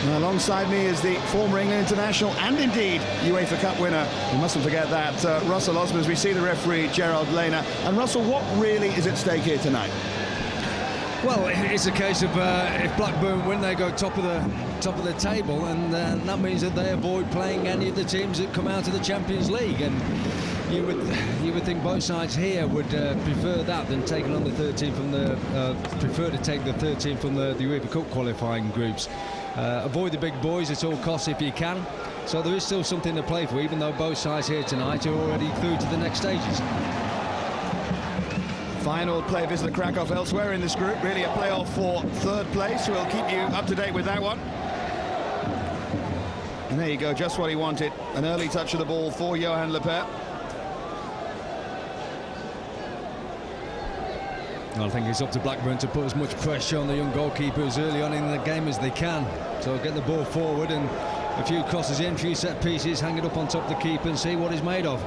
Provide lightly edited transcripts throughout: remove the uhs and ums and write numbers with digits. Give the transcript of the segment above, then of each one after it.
Now, alongside me is the former England international and indeed UEFA Cup winner. We mustn't forget that, Russell Osman, as we see the referee Gerald Lehner. And Russell, what really is at stake here tonight? Well, it's a case of if Blackburn win, they go top of the table, and that means that they avoid playing any of the teams that come out of the Champions League. And you would think both sides here would prefer that than taking on the 13 from the prefer to take the 13 from the UEFA Cup qualifying groups. Avoid the big boys at all costs if you can. So there is still something to play for, even though both sides here tonight are already through to the next stages. Final play visit Krakow elsewhere in this group. Really a playoff for third place. We'll keep you up to date with that one. And there you go, just what he wanted. An early touch of the ball for Johan Lapeyre. Well, I think it's up to Blackburn to put as much pressure on the young goalkeepers early on in the game as they can. So get the ball forward and a few crosses in, a few set pieces, hang it up on top of the keeper and see what he's made of.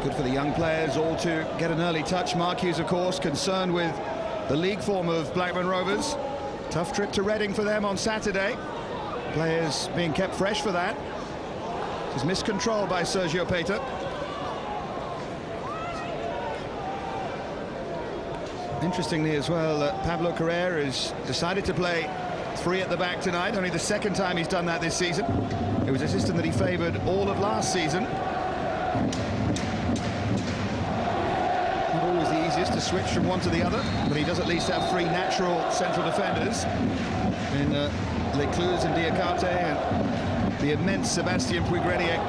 Good for the young players all to get an early touch. Mark Hughes, of course, concerned with the league form of Blackburn Rovers. Tough trip to Reading for them on Saturday. Players being kept fresh for that. It was miscontrolled by Sergio Keita. Interestingly as well, Pablo Carrera has decided to play three at the back tonight. Only the second time he's done that this season. It was a system that he favoured all of last season. Not always the easiest to switch from one to the other, but he does at least have three natural central defenders in Lecluse and Diakhate and the immense Sebastian Puygrenier.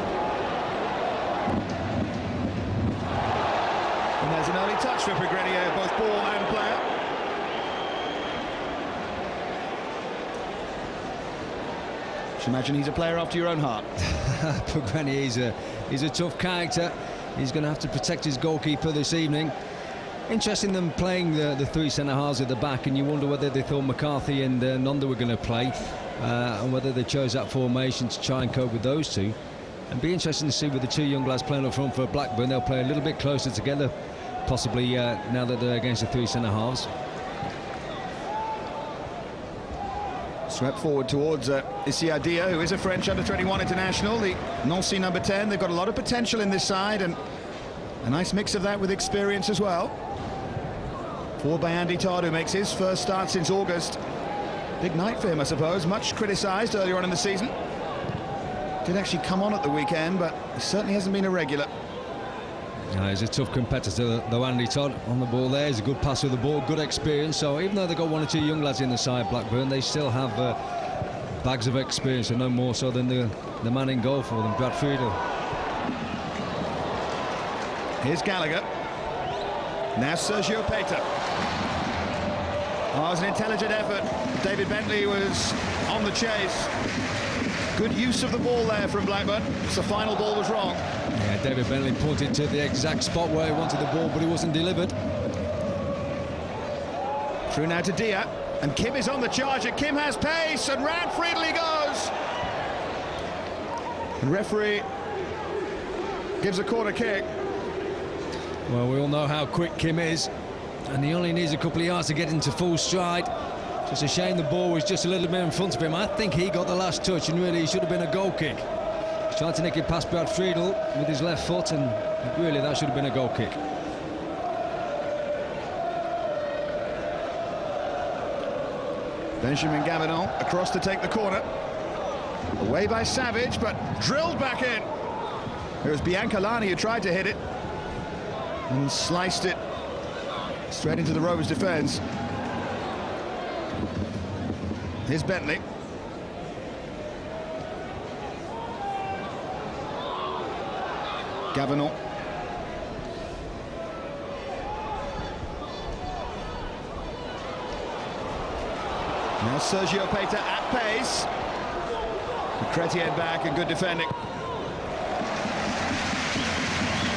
And there's an early touch for Puygrenier, both ball and player. Just imagine he's a player after your own heart. Puygrenier, he's a tough character. He's going to have to protect his goalkeeper this evening. Interesting them playing the three centre-halves at the back, and you wonder whether they thought McCarthy and Nonda were going to play, and whether they chose that formation to try and cope with those two. And be interesting to see with the two young lads playing up front for Blackburn. They'll play a little bit closer together, possibly now that they're against the three centre-halves. Swept forward towards Issa Dia, who is a French under-21 international, the Nancy number 10. They've got a lot of potential in this side, and a nice mix of that with experience as well. Forward by Andy Todd, who makes his first start since August. Big night for him, I suppose. Much criticised earlier on in the season. Did actually come on at the weekend, but he certainly hasn't been a regular. He's a tough competitor, though, Andy Todd, on the ball there. He's a good passer of the ball, good experience. So even though they've got one or two young lads in the side, Blackburn, they still have bags of experience, and no more so than the man in goal for them, Brad Friedel. Here's Gallagher. Now Sergio Keita. Oh, it was an intelligent effort. David Bentley was on the chase. Good use of the ball there from Blackburn. The final ball was wrong. Yeah, David Bentley pointed to the exact spot where he wanted the ball, but he wasn't delivered. Through now to Dia, and Kim is on the charge, and Kim has pace, and round Friedel he goes. And referee gives a corner kick. Well, we all know how quick Kim is, and he only needs a couple of yards to get into full stride. Just a shame the ball was just a little bit in front of him. I think he got the last touch, and really he should have been a goal kick. He's trying to nick it past Brad Friedel with his left foot, and really that should have been a goal kick. Benjamin Gavanon across to take the corner. Away by Savage, but drilled back in. It was Biancalani who tried to hit it and sliced it straight into the Rovers' defence. Here's Bentley. Gavanon. Now Sergio Keita at pace. Chretien back and good defending.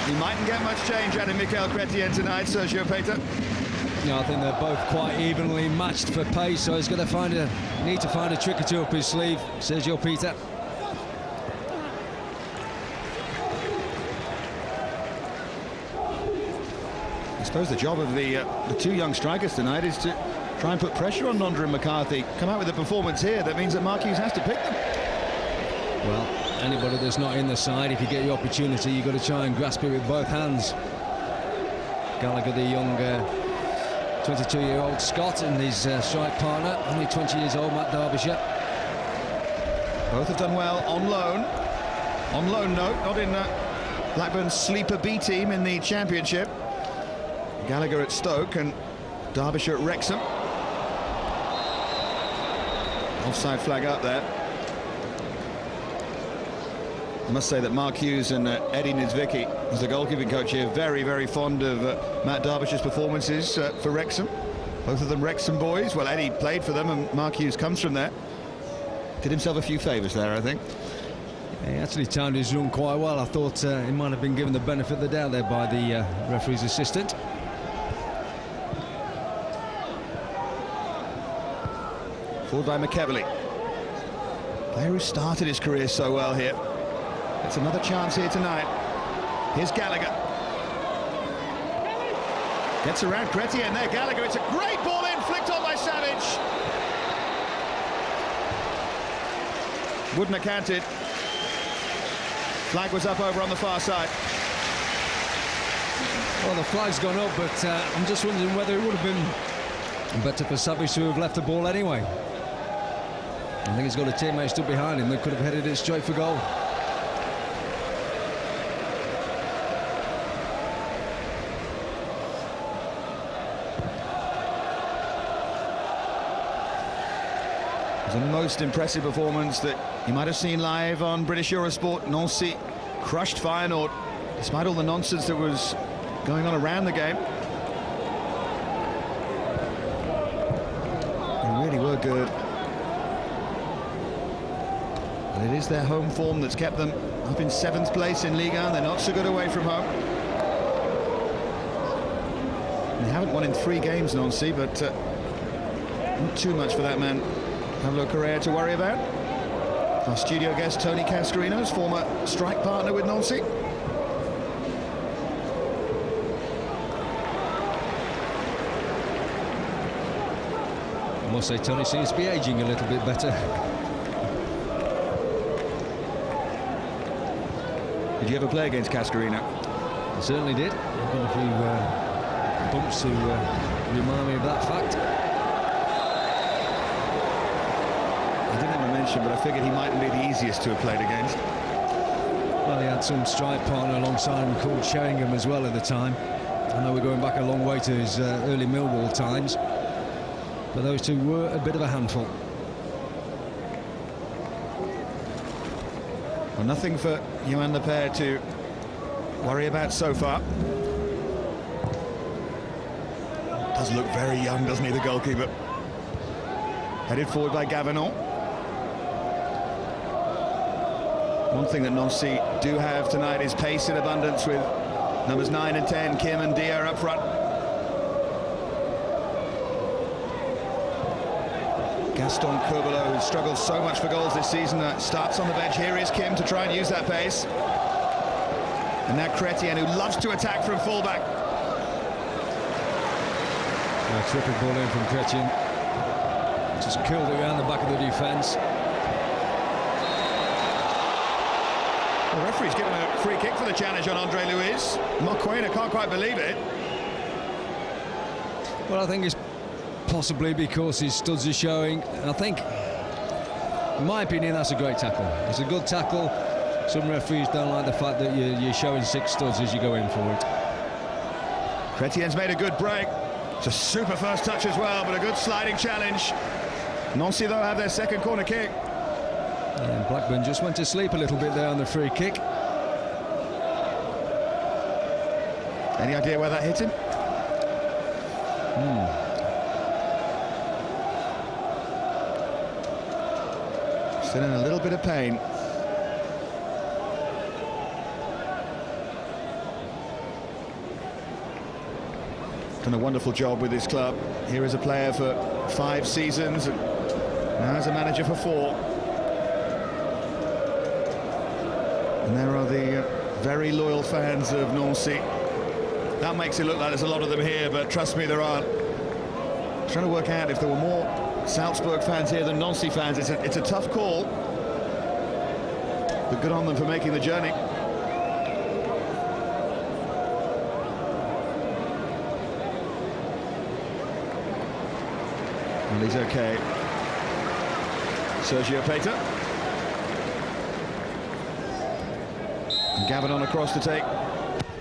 He mightn't get much change out of Chretien tonight, Sergio Keita. No, I think they're both quite evenly matched for pace, so he's going to need to find a trick or two up his sleeve, Sergio Peter. I suppose the job of the two young strikers tonight is to try and put pressure on Nonda and McCarthy. Come out with a performance here that means that Mark Hughes has to pick them. Well, anybody that's not in the side, if you get your opportunity, you've got to try and grasp it with both hands. Gallagher, the young 22-year-old Scot, and his strike partner, only 20 years old, Matt Derbyshire. Both have done well on loan. On loan note, not in Blackburn's sleeper B team in the Championship. Gallagher at Stoke and Derbyshire at Wrexham. Offside flag up there. I must say that Mark Hughes and Eddie Niedzwiecki, as the goalkeeping coach here, very, very fond of Matt Derbyshire's performances for Wrexham. Both of them Wrexham boys. Well, Eddie played for them and Mark Hughes comes from there. Did himself a few favours there, I think. He actually timed his run quite well. I thought he might have been given the benefit of the doubt there by the referee's assistant. Forward by McEveley. Player who started his career so well here. It's another chance here tonight. Here's Gallagher. Gets around Chretien there. Gallagher, it's a great ball in, flicked on by Savage. Wouldn't have counted. Flag was up over on the far side. Well, the flag's gone up, but I'm just wondering whether it would have been better for Savage to have left the ball anyway. I think he's got a teammate stood behind him that could have headed it straight for goal. It was the most impressive performance that you might have seen live on British Eurosport. Nancy crushed Feyenoord, despite all the nonsense that was going on around the game. They really were good. And it is their home form that's kept them up in 7th place in Ligue 1. They're not so good away from home. They haven't won in 3 games, Nancy, but not too much for that man Pablo Correa to worry about. Our studio guest Tony Cascarino's former strike partner with Nancy. I must say Tony seems to be aging a little bit better. Did you ever play against Cascarino? I certainly did. I've got a few bumps to remind me of that fact. I didn't want to mention, but I figured he mightn't be the easiest to have played against. Well, he had some strike partner alongside him called Sheringham as well at the time. I know we're going back a long way to his early Millwall times, but those two were a bit of a handful. Well, nothing for Johan Lapeyre to worry about so far. Does look very young, doesn't he, the goalkeeper? Headed forward by Gavanon. One thing that Nancy do have tonight is pace in abundance with numbers 9 and 10, Kim and Dia up front. Gaston Curbelo, who struggled so much for goals this season, starts on the bench. Here is Kim to try and use that pace. And now Chretien, who loves to attack from fullback. A terrific ball in from Chretien. Just killed it around the back of the defence. The referee's given a free kick for the challenge on Andre Luiz. Mokoena can't quite believe it. Well, I think it's possibly because his studs are showing. I think, in my opinion, that's a great tackle. It's a good tackle. Some referees don't like the fact that you're showing 6 studs as you go in for it. Chretien's made a good break. It's a super first touch as well, but a good sliding challenge. Nancy, though, have their second corner kick. And Blackburn just went to sleep a little bit there on the free kick. Any idea where that hit him? Still in a little bit of pain. done a wonderful job with his club. Here as a player for 5 seasons, and now as a manager for 4. And there are the very loyal fans of Nancy. That makes it look like there's a lot of them here, but trust me, there aren't. Trying to work out if there were more Salzburg fans here than Nancy fans. It's a tough call, but good on them for making the journey. Well, he's okay. Sergio Keita. And Gavanon across to take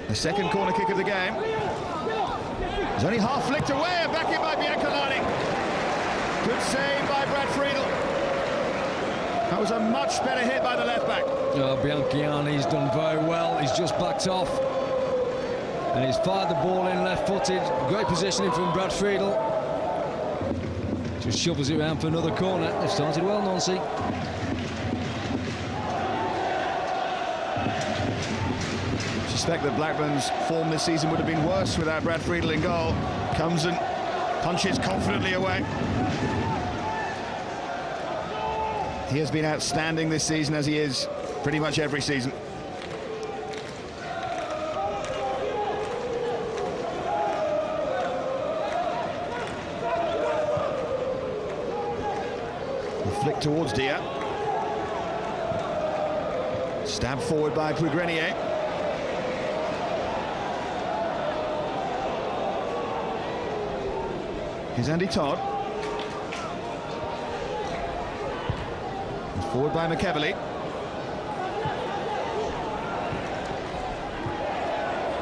the second corner kick of the game. He's only half flicked away, and back in by Biancalani. Good save by Brad Friedel. That was a much better hit by the left-back. Oh, Biancalani's done very well. He's just backed off. And he's fired the ball in left-footed. Great positioning from Brad Friedel. Just shovels it around for another corner. They've started well, Nancy. I suspect that Blackburn's form this season would have been worse without Brad Friedel in goal. Comes and punches confidently away. He has been outstanding this season, as he is pretty much every season. Flick towards Dia. Stabbed forward by Puygrenier. Here's Andy Todd. And forward by McEveley.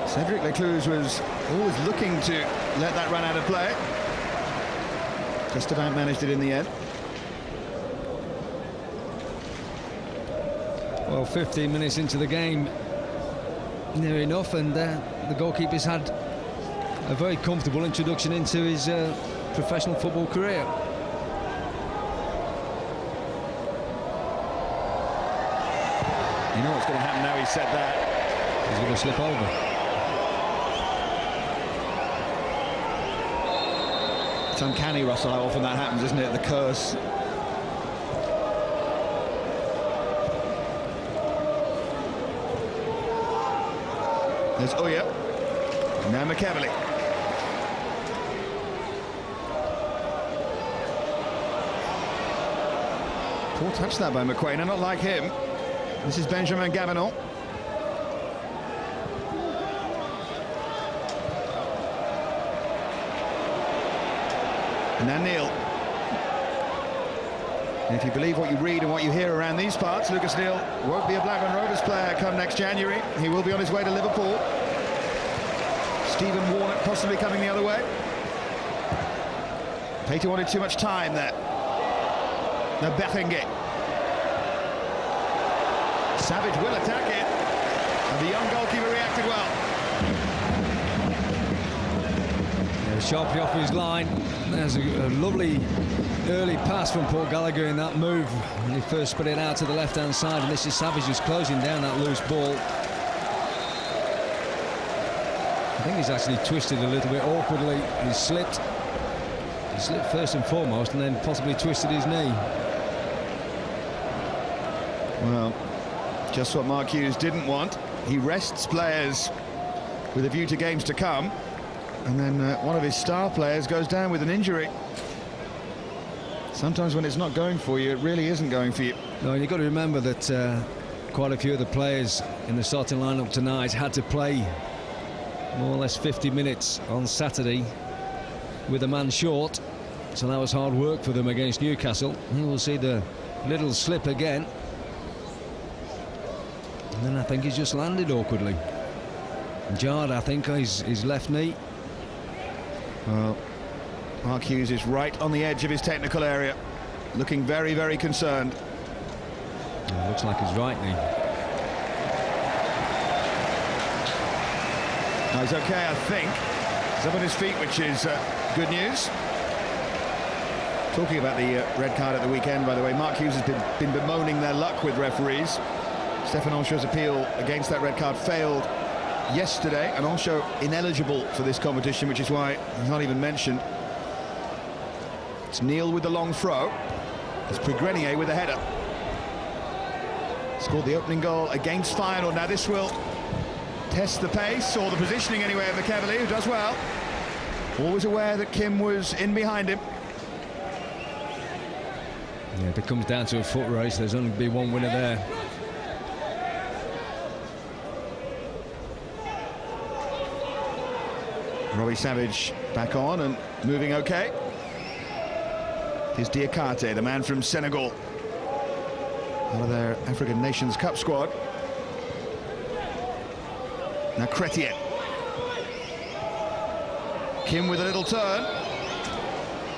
Cedric Lecluse was always looking to let that run out of play. Just about managed it in the end. Well, 15 minutes into the game, near enough, and the goalkeeper's had a very comfortable introduction into his professional football career. You know what's going to happen now he said that? He's going to slip over. It's uncanny, Russell, how often that happens, isn't it? The curse. There's Ooijer. Now McEveley. Poor touch that by Mokoena, not like him. This is Benjamin Gavanon. And now Neill. And if you believe what you read and what you hear around these parts, Lucas Neill won't be a Blackburn Rovers player come next January. He will be on his way to Liverpool. Stephen Warnock possibly coming the other way. Keita wanted too much time there. Now Berenguer. Savage will attack it. And the young goalkeeper reacted well. Yeah, sharply off his line. There's a lovely early pass from Paul Gallagher in that move when he first spread it out to the left-hand side, and this is Savage just closing down that loose ball. I think he's actually twisted a little bit awkwardly. He slipped first and foremost, and then possibly twisted his knee. Well, just what Mark Hughes didn't want. He rests players with a view to games to come, and then one of his star players goes down with an injury. Sometimes when it's not going for you, it really isn't going for you. No, and you've got to remember that quite a few of the players in the starting lineup tonight had to play more or less 50 minutes on Saturday with a man short, so that was hard work for them against Newcastle. And we'll see the little slip again, and then I think he's just landed awkwardly. Jarred, I think, his left knee. Well, Mark Hughes is right on the edge of his technical area, looking very, very concerned. Oh, looks like his right knee. No, he's okay, I think. He's up on his feet, which is good news. Talking about the red card at the weekend, by the way, Mark Hughes has been bemoaning their luck with referees. Stefan Ancho's appeal against that red card failed yesterday and also ineligible for this competition, which is why he's not even mentioned. It's Neill with the long throw. It's Puygrenier with the header. Scored the opening goal against Feyenoord. Now this will test the pace, or the positioning anyway, of McEveley, who does well. Always aware that Kim was in behind him. Yeah, if it comes down to a foot race, there's only be one winner there. Robbie Savage back on and moving okay. Here's Diakhate, the man from Senegal, out of their African Nations Cup squad. Now Chretien. Kim with a little turn.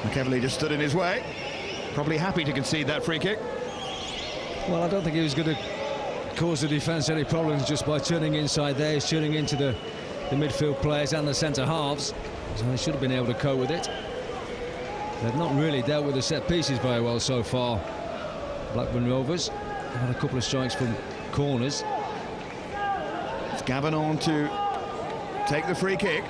McEveley just stood in his way. Probably happy to concede that free kick. Well, I don't think he was going to cause the defence any problems just by turning inside there. He's turning into the midfield players and the centre halves, so they should have been able to cope with it. They've not really dealt with the set pieces very well so far. Blackburn Rovers have had a couple of strikes from corners. It's Gavanon to take the free kick.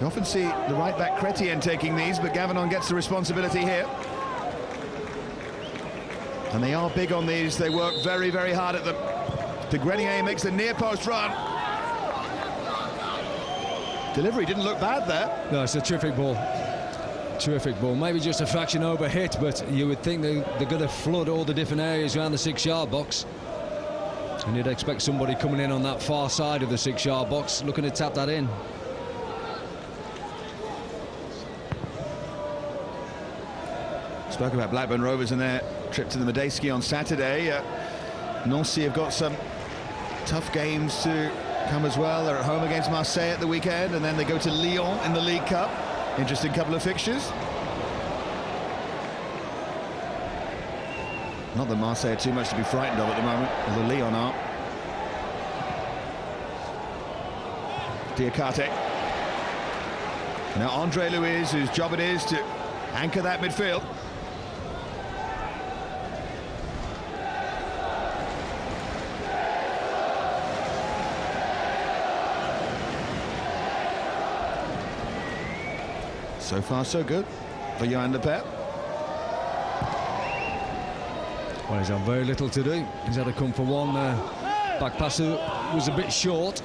You often see the right back Chretien taking these, but Gavanon gets the responsibility here. And they are big on these. They work very, very hard at them. Puygrenier makes the near post run. Delivery didn't look bad there. No, it's a terrific ball. Terrific ball. Maybe just a fraction over hit, but you would think they're going to flood all the different areas around the 6-yard box. And you'd expect somebody coming in on that far side of the 6-yard box looking to tap that in. Spoke about Blackburn Rovers and their trip to the Medeski on Saturday. Nancy have got some tough games to come as well. They're at home against Marseille at the weekend, and then they go to Lyon in the League Cup. Interesting couple of fixtures. Not that Marseille are too much to be frightened of at the moment, although Lyon are. Diakhate. Now Andre Luiz, whose job it is to anchor that midfield. So far, so good for Johan Lapeyre. Well, he's had very little to do. He's had to come for one back pass that was a bit short,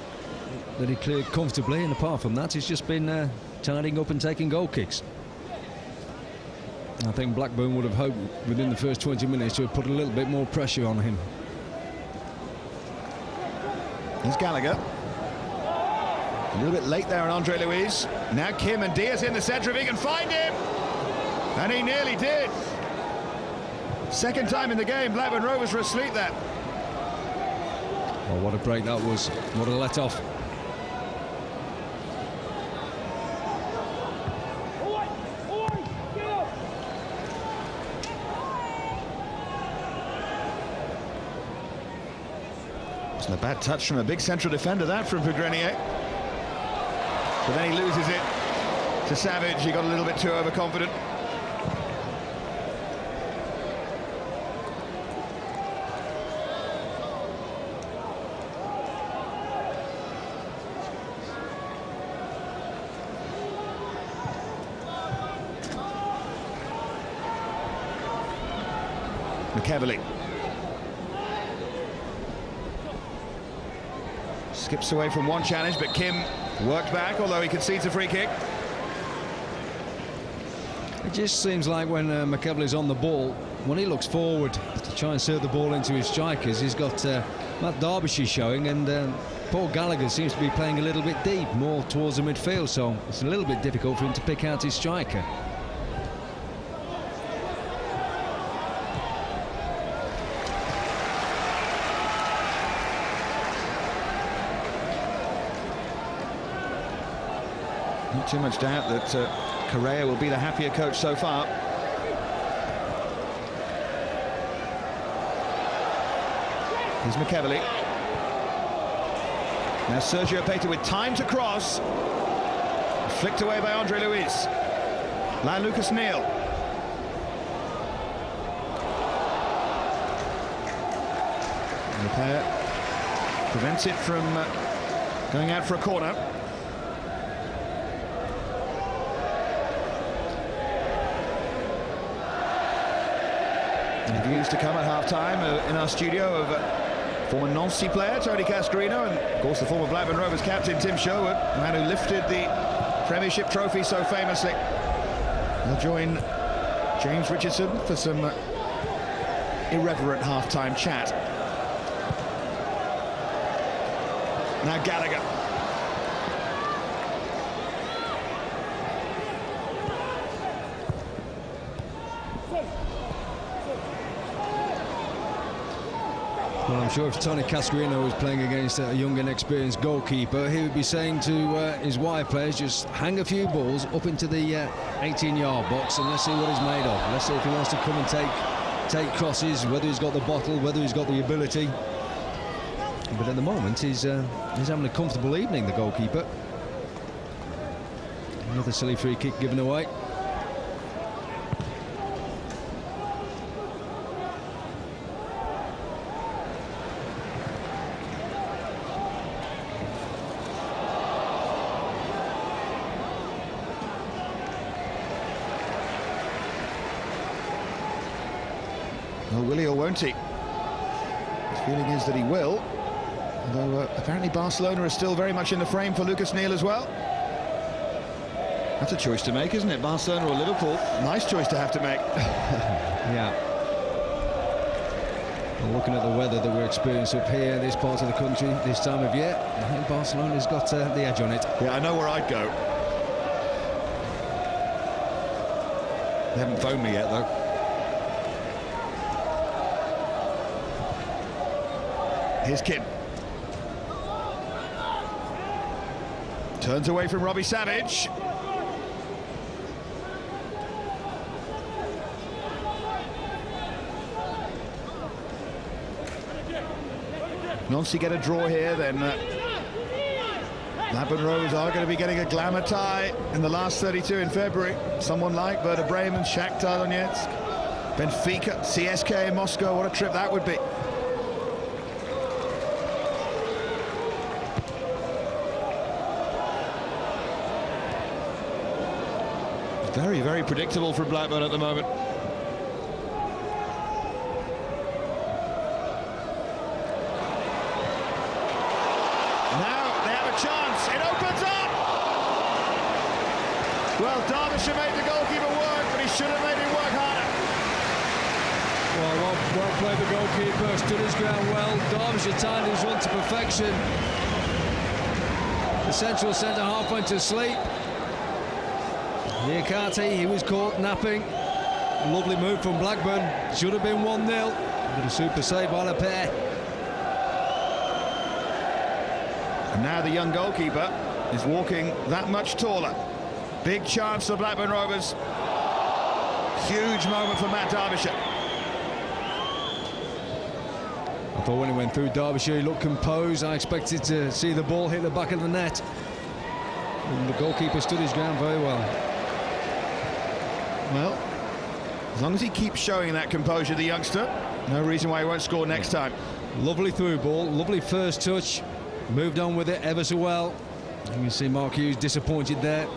that he cleared comfortably, and apart from that, he's just been tidying up and taking goal kicks. I think Blackburn would have hoped within the first 20 minutes to have put a little bit more pressure on him. Here's Gallagher. A little bit late there on Andre Luiz. Now Kim and Diaz in the centre if he can find him. And he nearly did. Second time in the game, Blackburn Rovers were asleep there. Oh, what a break that was. What a let-off. It's a bad touch from a big central defender, that, from Puygrenier. But then he loses it to Savage. He got a little bit too overconfident. McEveley skips away from one challenge, but Kim worked back, although he concedes a free kick. It just seems like when McEveley's on the ball, when he looks forward to try and serve the ball into his strikers, he's got Matt Derbyshire showing, and Paul Gallagher seems to be playing a little bit deep, more towards the midfield, so it's a little bit difficult for him to pick out his striker. Not too much doubt that Correa will be the happier coach so far. Here's McEveley. Now Sergio Keita with time to cross. Flicked away by Andre Luiz. Now Lucas Neill. Lapeyre prevents it from Going out for a corner. Views to come at half-time in our studio of former Nancy player Tony Cascarino and, of course, the former Blackburn Rovers captain Tim Sherwood, the man who lifted the Premiership trophy so famously. We'll join James Richardson for some irreverent half-time chat. Now Gallagher. Well, I'm sure if Tony Cascarino was playing against a young and experienced goalkeeper, he would be saying to his wide players, just hang a few balls up into the 18-yard box and let's see what he's made of. Let's see if he wants to come and take crosses, whether he's got the bottle, whether he's got the ability. But at the moment, he's having a comfortable evening, the goalkeeper. Another silly free kick given away. Well, will he or won't he? The feeling is that he will. Although apparently Barcelona is still very much in the frame for Lucas Neill as well. That's a choice to make, isn't it? Barcelona or Liverpool? Nice choice to have to make. Yeah. Well, looking at the weather that we're experiencing up here in this part of the country this time of year, I think Barcelona's got the edge on it. Yeah, I know where I'd go. They haven't phoned me yet, though. Here's Kim. Turns away from Robbie Savage. Nancy get a draw here, then Blackburn Rovers are going to be getting a glamour tie in the last 32 in February. Someone like Werder Bremen, Shakhtar Donetsk, Benfica, CSK in Moscow. What a trip that would be. Very, very predictable from Blackburn at the moment. Now they have a chance. It opens up. Well, Derbyshire made the goalkeeper work, but he should have made him work harder. Well played the goalkeeper, stood his ground well. Derbyshire timed his run to perfection. The central centre-half went to sleep. Diakhate, he was caught napping. Lovely move from Blackburn. Should have been 1-0. But a super save by Lapeyre. And now the young goalkeeper is walking that much taller. Big chance for Blackburn Rovers. Huge moment for Matt Derbyshire. I thought when he went through Derbyshire, he looked composed. I expected to see the ball hit the back of the net. And the goalkeeper stood his ground very well. Well, as long as he keeps showing that composure, the youngster, no reason why he won't score next time. Lovely through ball, lovely first touch, moved on with it ever so well. You can see Mark Hughes disappointed there,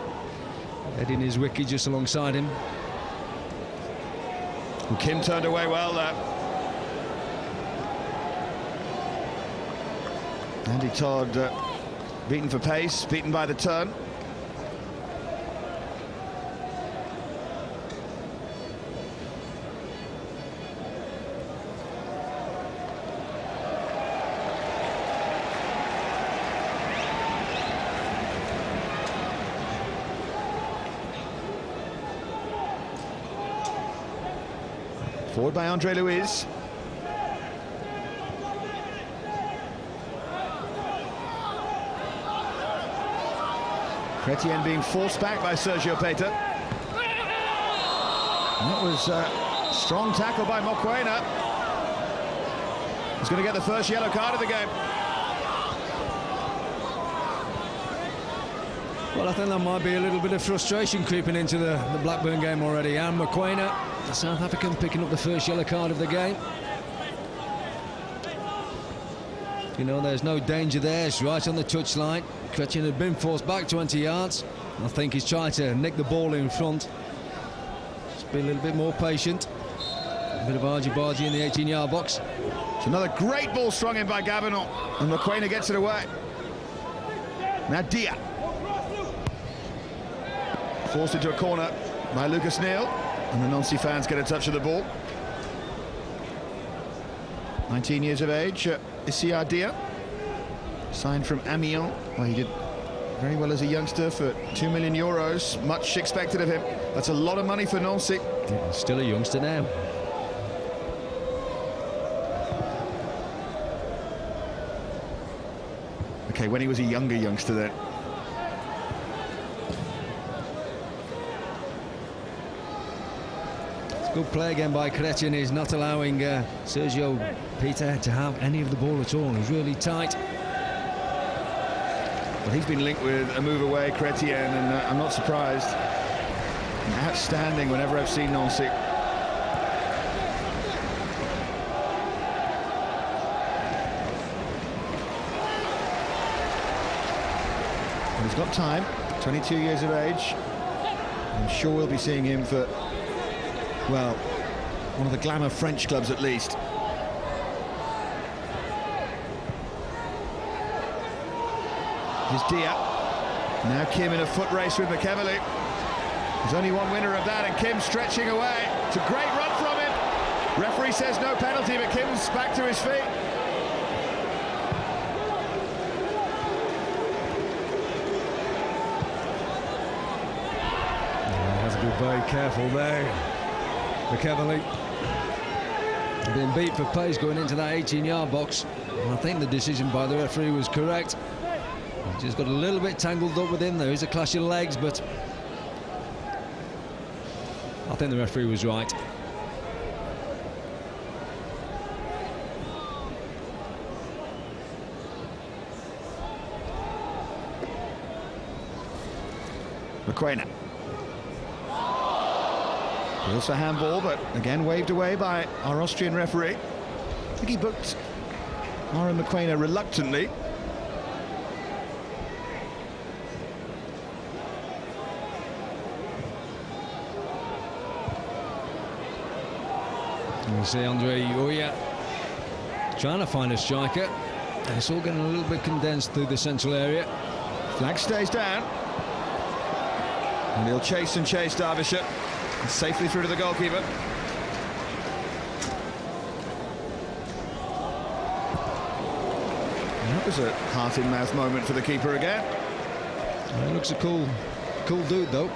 heading his wicket just alongside him. And Kim turned away well there. Andy Todd beaten for pace, beaten by the turn. Forward by Andre Luiz. Chretien being forced back by Sergio Keita. That was a strong tackle by Mokoena. He's going to get the first yellow card of the game. Well, I think that might be a little bit of frustration creeping into the Blackburn game already. And Mokoena, the South African, picking up the first yellow card of the game. You know, there's no danger there. It's right on the touchline. Chretien had been forced back 20 yards. I think he's trying to nick the ball in front. Just be a little bit more patient. A bit of argy-bargy in the 18-yard box. It's another great ball strung in by Gavanon, and Mokoena gets it away. Now Dia. Forced into a corner by Neill, and the Nancy fans get a touch of the ball. 19 years of age, Ooijer Dia, signed from Amiens, where he did very well as a youngster for €2 million. Much expected of him. That's a lot of money for Nancy. Yeah, still a youngster now. Okay, when he was a younger youngster then. Good play again by Chretien. He's not allowing Sergio Peter to have any of the ball at all. He's really tight. Well, he's been linked with a move away, Chretien, and I'm not surprised. Outstanding whenever I've seen Nancy. And he's got time, 22 years of age. I'm sure we'll be seeing him for, well, one of the glamour French clubs at least. Here's Dia. Now Kim in a foot race with McEveley. There's only one winner of that, and Kim stretching away. It's a great run from him. Referee says no penalty, but Kim's back to his feet. Has to be very careful there. McEveley being beat for pace going into that 18-yard box. And I think the decision by the referee was correct. He's just got a little bit tangled up with him. There is a clash of legs, but I think the referee was right. Mokoena. Also handball, but again waved away by our Austrian referee. I think he booked Aaron Mokoena reluctantly. You see Andre Ooijer trying to find a striker, and it's all getting a little bit condensed through the central area. Flag stays down, and he'll chase Derbyshire safely through to the goalkeeper. And that was a heart-in-mouth moment for the keeper again. He looks a cool dude though.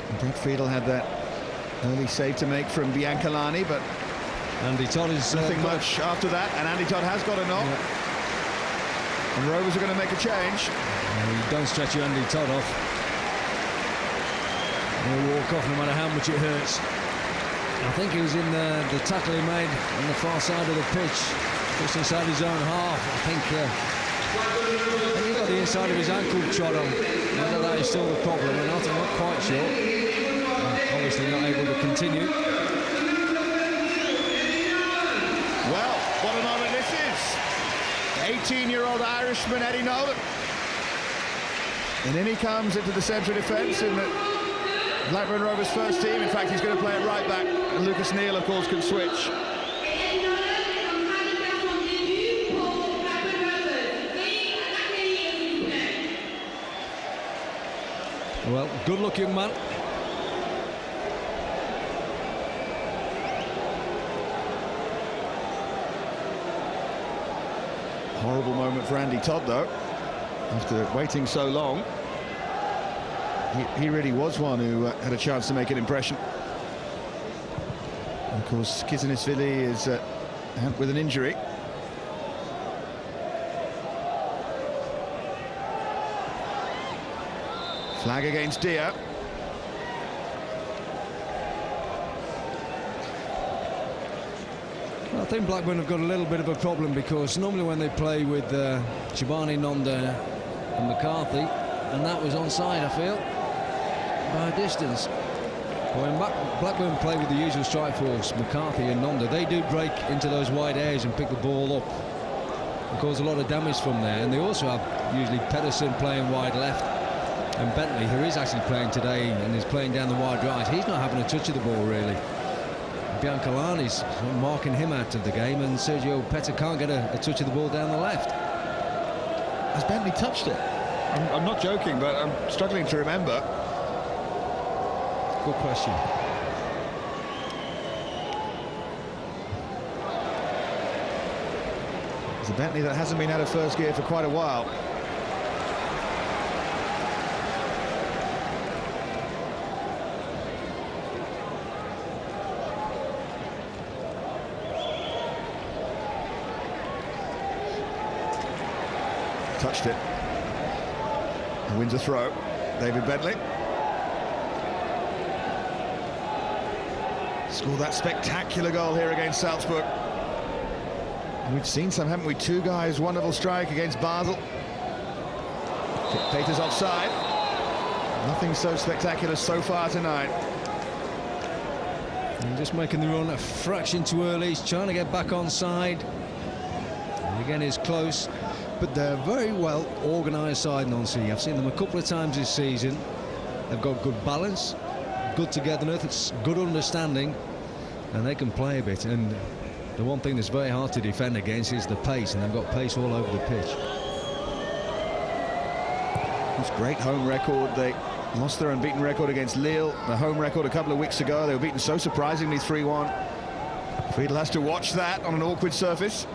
I think Friedel had that early save to make from Biancalani, but Andy Todd is nothing much after that, and Andy Todd has got a knock. Yeah. And Rovers are going to make a change. You don't stretch your Andy Todd off. He'll walk off no matter how much it hurts. I think he was in the tackle he made on the far side of the pitch, just inside his own half. I think he got the inside of his ankle trod on. Whether that is still the problem or not, I'm not quite sure. Obviously not able to continue. Well, what a moment this is. 18-year-old Irishman Eddie Nolan. And in he comes into the central defence in the Blackburn Rovers first team. In fact, he's going to play it right back. And Neill, of course, can switch. Well, good luck, young man. Horrible moment for Andy Todd, though, after waiting so long. He really was one who had a chance to make an impression. And of course, Kizanishvili is out with an injury. Flag against Dia. I think Blackburn have got a little bit of a problem, because normally when they play with Chibani, Nonda and McCarthy, and that was onside, I feel, by a distance. When Blackburn play with the usual strike force, McCarthy and Nonda, they do break into those wide areas and pick the ball up and cause a lot of damage from there. And they also have usually Pedersen playing wide left, and Bentley, who is actually playing today and is playing down the wide right, he's not having a touch of the ball really. Biancalani's marking him out of the game, and Sergio Petta can't get a touch of the ball down the left. Has Bentley touched it? I'm not joking, but I'm struggling to remember. Good question. It's a Bentley that hasn't been out of first gear for quite a while. Touched it. And wins a throw. David Bentley. Scored that spectacular goal here against Salzburg. And we've seen some, haven't we? Two guys, wonderful strike against Basel. Keita's offside. Nothing so spectacular so far tonight. And just making the run a fraction too early. He's trying to get back on side. And again, he's close. But they're a very well organised side, Nancy. I've seen them a couple of times this season. They've got good balance, good togetherness, good understanding, and they can play a bit. And the one thing that's very hard to defend against is the pace, and they've got pace all over the pitch. It's a great home record. They lost their unbeaten record against Neill, the home record a couple of weeks ago. They were beaten so surprisingly 3-1. Friedel has to watch that on an awkward surface.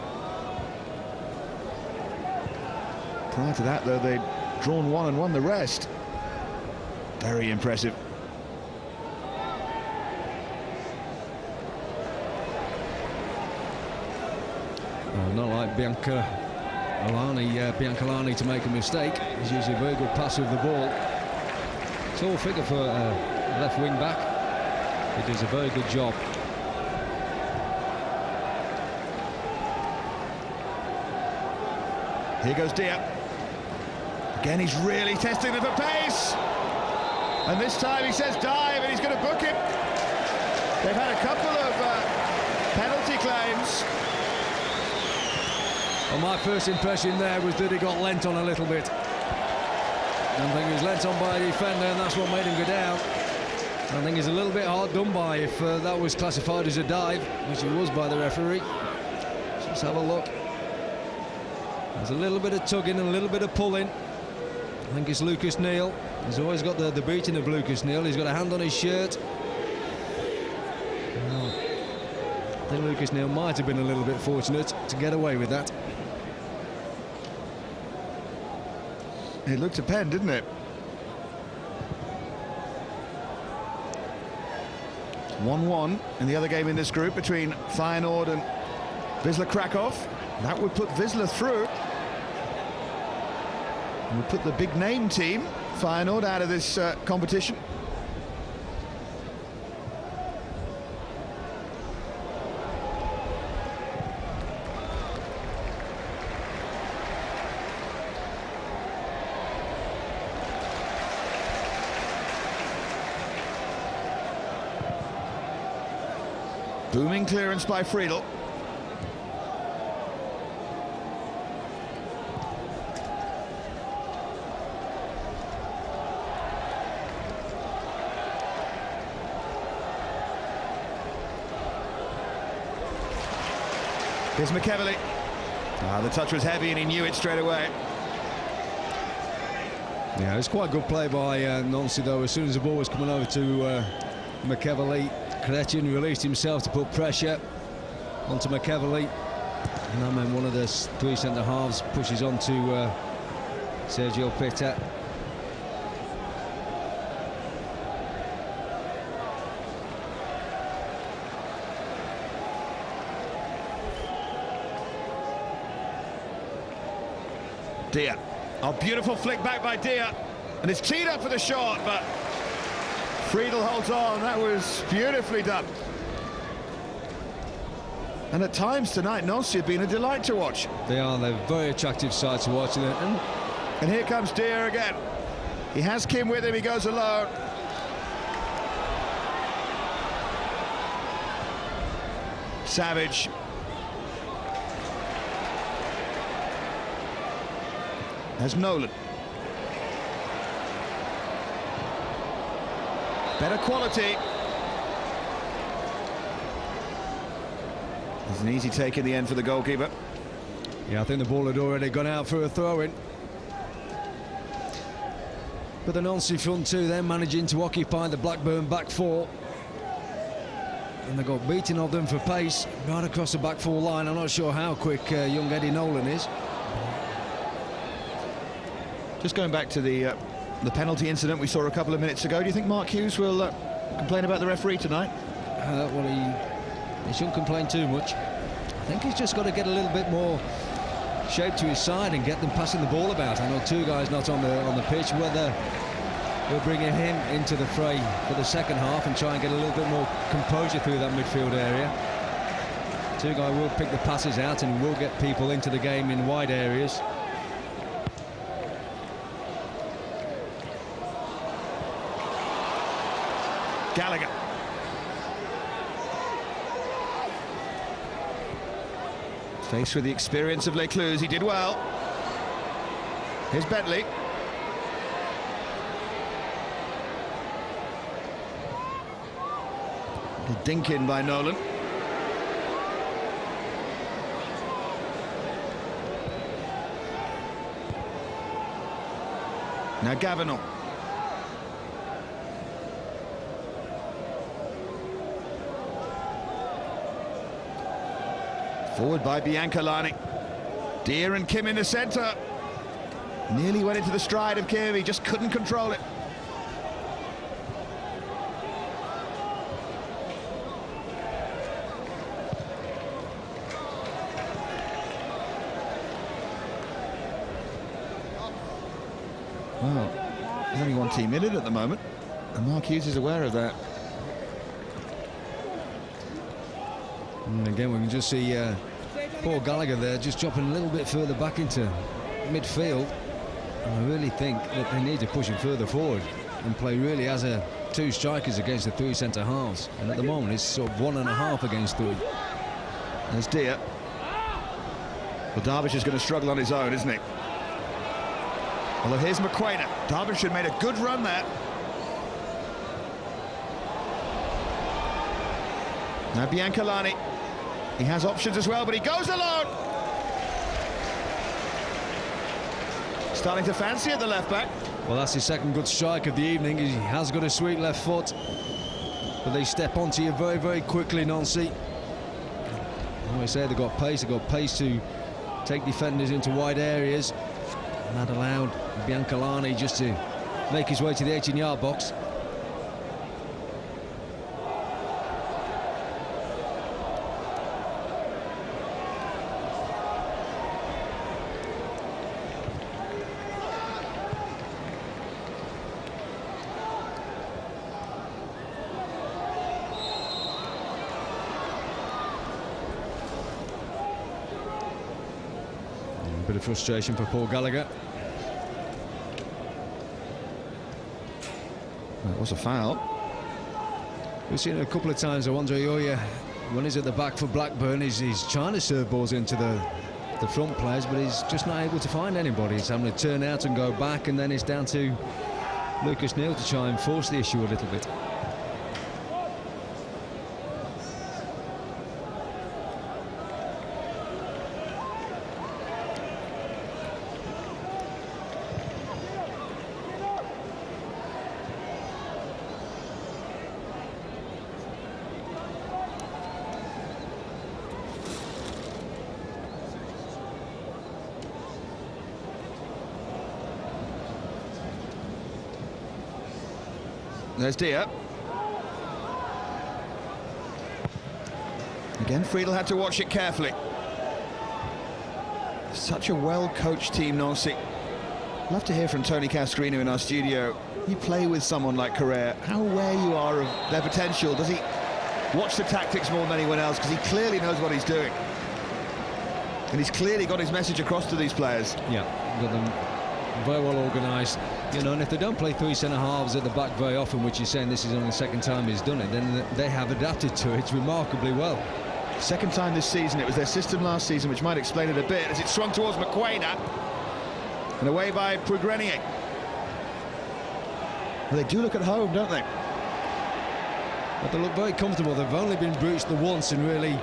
Prior to that, though, they'd drawn one and won the rest. Very impressive. Not like Biancalani to make a mistake. He's usually a very good passer of the ball. Tall figure for left wing back. He does a very good job. Here goes Dia. Again, he's really testing them for pace. And this time he says dive, and he's going to book it. They've had a couple of penalty claims. Well, my first impression there was that he got lent on a little bit. I think he was lent on by a defender, and that's what made him go down. I think he's a little bit hard done by if that was classified as a dive, which it was by the referee. Let's have a look. There's a little bit of tugging and a little bit of pulling. I think it's Lucas Neill. He's always got the beating of Lucas Neill. He's got a hand on his shirt. I think Lucas Neill might have been a little bit fortunate to get away with that. It looked a pen, didn't it? 1-1 in the other game in this group between Feyenoord and Wisla Krakow. That would put Wisla through. And would put the big name team, Feyenoord, out of this competition. Booming clearance by Friedel. Here's McEveley. The touch was heavy and he knew it straight away. Yeah, it's quite good play by Nancy, though. As soon as the ball was coming over to McEveley, Chretien released himself to put pressure onto McEveley. And that meant one of the three centre-halves pushes on to Sergio Petta. Dia. Oh, beautiful flick back by Dia. And it's teed up for the shot, but Friedel holds on. That was beautifully done. And at times tonight, Nancy have been a delight to watch. They're very attractive side to watch. And And here comes Ooijer again. He has Kim with him, he goes alone. Savage. There's Nolan. Better quality. It's an easy take in the end for the goalkeeper. Yeah, I think the ball had already gone out for a throw-in. But the Nancy front two then managing to occupy the Blackburn back four. And they got beaten of them for pace right across the back four line. I'm not sure how quick young Eddie Nolan is. Just going back to the penalty incident we saw a couple of minutes ago, do you think Mark Hughes will complain about the referee tonight? Well, he shouldn't complain too much. I think he's just got to get a little bit more shape to his side and get them passing the ball about. I know two guys not on the pitch, whether we're bringing him into the fray for the second half and try and get a little bit more composure through that midfield area. Two guys will pick the passes out and will get people into the game in wide areas. Gallagher. Faced with the experience of Lecluse, he did well. Here's Bentley. Dink in by Nolan. Now Gavanon. Forward by Biancalani. Ooijer and Kim in the centre. Nearly went into the stride of Kim, he just couldn't control it. Well, there's only one team in it at the moment, and Mark Hughes is aware of that. And again, we can just see poor Gallagher there just dropping a little bit further back into midfield. And I really think that they need to push him further forward and play really as two strikers against the three centre halves. And at the moment, it's sort of 1.5 against 3. There's Ooijer. Well, Derbyshire's going to struggle on his own, isn't he? Although here's Mokoena. Derbyshire made a good run there. Now Biancalani. He has options as well, but he goes alone. Starting to fancy at the left back. Well, that's his second good strike of the evening. He has got a sweet left foot, but they step onto you very, very quickly, Nancy. I always say they've got pace. They've got pace to take defenders into wide areas. And that allowed Biancalani just to make his way to the 18-yard box. A bit of frustration for Paul Gallagher. That was a foul. We've seen it a couple of times. I wonder, Ooijer, when he's at the back for Blackburn, he's trying to serve balls into the front players, but he's just not able to find anybody. He's having to turn out and go back, and then it's down to Lucas Neill to try and force the issue a little bit. There's Ooijer. Again, Friedel had to watch it carefully. Such a well-coached team, Nancy. Love to hear from Tony Cascarino in our studio. You play with someone like Carrere, how aware you are of their potential. Does he watch the tactics more than anyone else? Because he clearly knows what he's doing. And he's clearly got his message across to these players. Yeah, got them very well organised. You know, and if they don't play three centre-halves at the back very often, which is saying this is only the second time he's done it, then they have adapted to it remarkably well. Second time this season. It was their system last season, which might explain it a bit, as it swung towards Mokoena. And away by Puygrenier. Well, they do look at home, don't they? But they look very comfortable. They've only been breached the once, and really,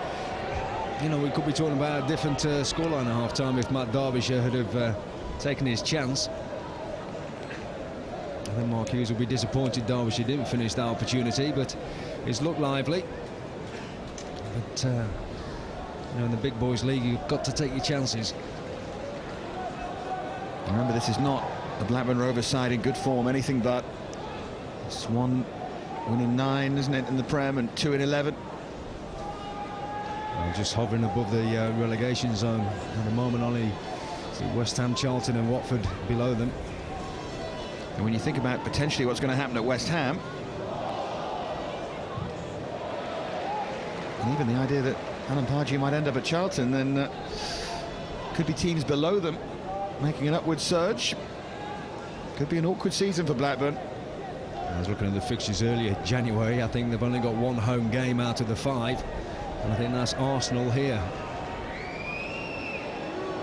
you know, we could be talking about a different scoreline at half-time if Matt Derbyshire had have taken his chance. I think Mark Hughes will be disappointed Derbyshire didn't finish that opportunity, but it's looked lively. But, you know, in the big boys league, you've got to take your chances. Remember, this is not the Blackburn Rovers side in good form, anything but. It's one win in 9, isn't it, in the Prem, and 2 in 11. Well, just hovering above the relegation zone at the moment. Only West Ham, Charlton and Watford below them. And when you think about potentially what's going to happen at West Ham, and even the idea that Alan Pardew might end up at Charlton, then could be teams below them making an upward surge. Could be an awkward season for Blackburn. I was looking at the fixtures earlier, January. I think they've only got one home game out of the 5, and I think that's Arsenal here.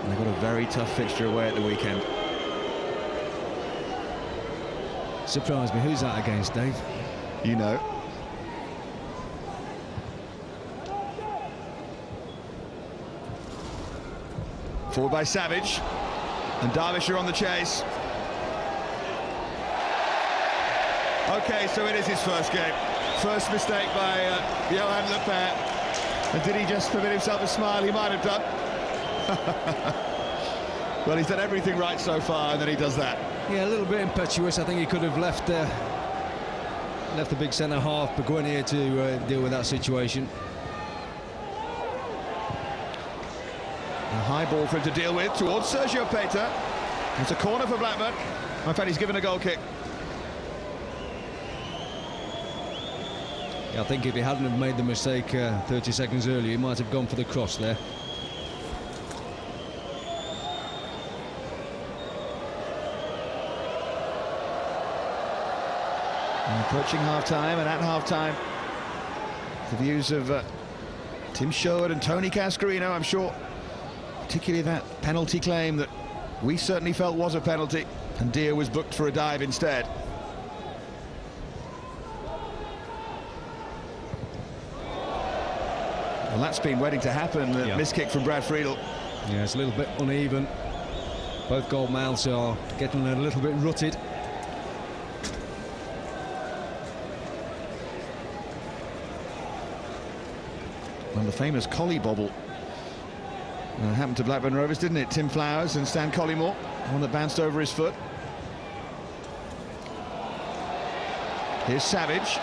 And they've got a very tough fixture away at the weekend. Surprised me. Who's that against, Dave? You know. Forward by Savage, and Derbyshire on the chase. Okay, so it is his first game. First mistake by Johan Lapeyre. And did he just permit himself a smile? He might have done. Well, he's done everything right so far, and then he does that. Yeah, a little bit impetuous. I think he could have left the big centre-half, Puygrenier, to deal with that situation. A high ball for him to deal with towards Sergio Keita. It's a corner for Blackburn. In fact, he's given a goal kick. Yeah, I think if he hadn't have made the mistake 30 seconds earlier, he might have gone for the cross there. And approaching half-time, and at half-time, the views of Tim Sherwood and Tony Cascarino, I'm sure, particularly that penalty claim that we certainly felt was a penalty, and Deere was booked for a dive instead. Well, that's been waiting to happen, the miss kick from Brad Friedel. Yeah, it's a little bit uneven. Both goal mouths are getting a little bit rutted. Well, the famous Collie bobble happened to Blackburn Rovers, didn't it? Tim Flowers and Stan Collymore, one that bounced over his foot. Here's Savage.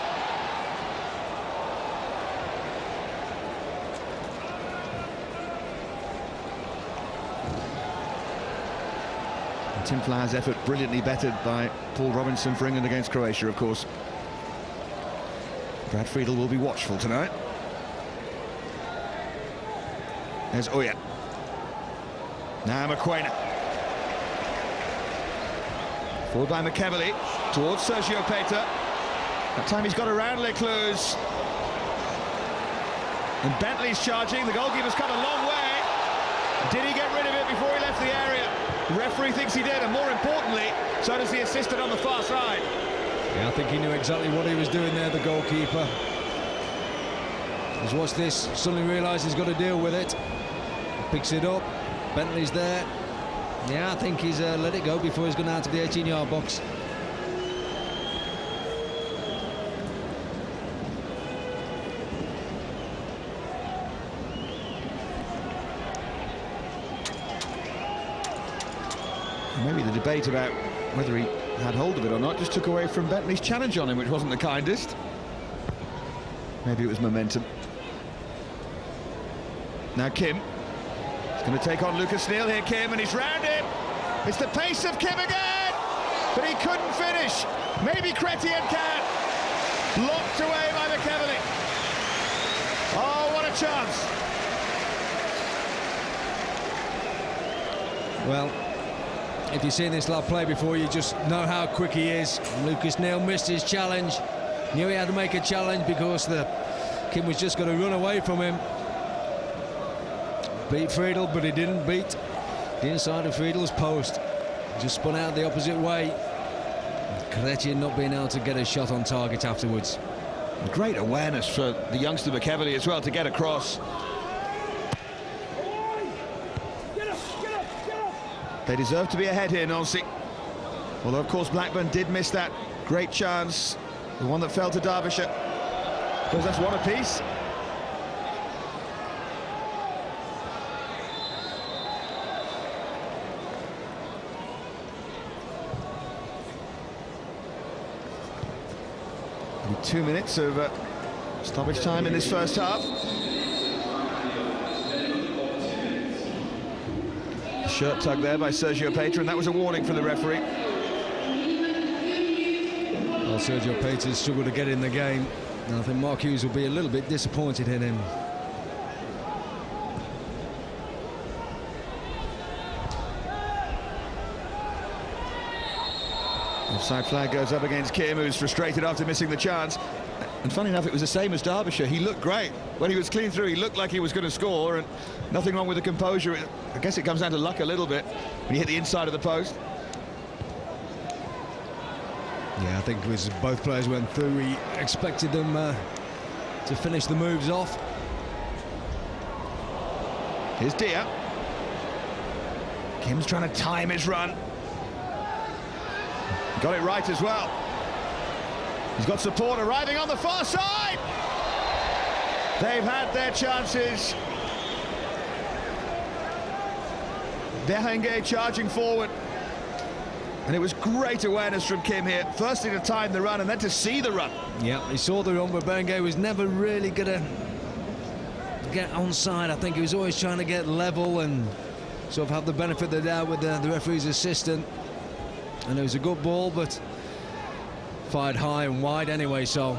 And Tim Flowers' effort brilliantly bettered by Paul Robinson for England against Croatia, of course. Brad Friedel will be watchful tonight. There's Ooijer. Now Mokoena. Forward by McEveley towards Sergio Keita. That time he's got around Lecluse. And Bentley's charging. The goalkeeper's come a long way. Did he get rid of it before he left the area? The referee thinks he did, and more importantly, so does the assistant on the far side. Yeah, I think he knew exactly what he was doing there, the goalkeeper. He's watched this, suddenly realised he's got to deal with it. Picks it up, Bentley's there. Yeah, I think he's let it go before he's gone out of the 18-yard box. Maybe the debate about whether he had hold of it or not just took away from Bentley's challenge on him, which wasn't the kindest. Maybe it was momentum. Now Kim. He's going to take on Lucas Neill here, Kim, and he's round him. It's the pace of Kim again, but he couldn't finish. Maybe Chretien can. Locked away by McEveley. Oh, what a chance. Well, if you've seen this lad play before, you just know how quick he is. Lucas Neill missed his challenge. Knew he had to make a challenge because the kid was just going to run away from him. Beat Friedel, but he didn't beat the inside of Friedel's post. Just spun out the opposite way. Chretien not being able to get a shot on target afterwards. Great awareness for the youngster McEveley as well to get across. They deserve to be ahead here, Nancy. Although, of course, Blackburn did miss that great chance, the one that fell to Derbyshire. Because that's one apiece. Only 2 minutes of stoppage time in this first half. Shirt tug there by Sergio Peter, and that was a warning from the referee. Well, Sergio Peter's struggled to get in the game, and I think Mark Hughes will be a little bit disappointed in him. Offside flag goes up against Kim, who's frustrated after missing the chance. And funny enough, it was the same as Derbyshire. He looked great. When he was clean through, he looked like he was going to score, and nothing wrong with the composure. I guess it comes down to luck a little bit when you hit the inside of the post. Yeah, I think as both players went through, he expected them to finish the moves off. Here's Dia. Kim's trying to time his run. Got it right as well. He's got support arriving on the far side. They've had their chances. Berenguer charging forward. And it was great awareness from Kim here. Firstly to time the run and then to see the run. Yeah, he saw the run, but Berenguer was never really going to get onside. I think he was always trying to get level and sort of have the benefit of the doubt with the referee's assistant. And it was a good ball, but fired high and wide anyway, so.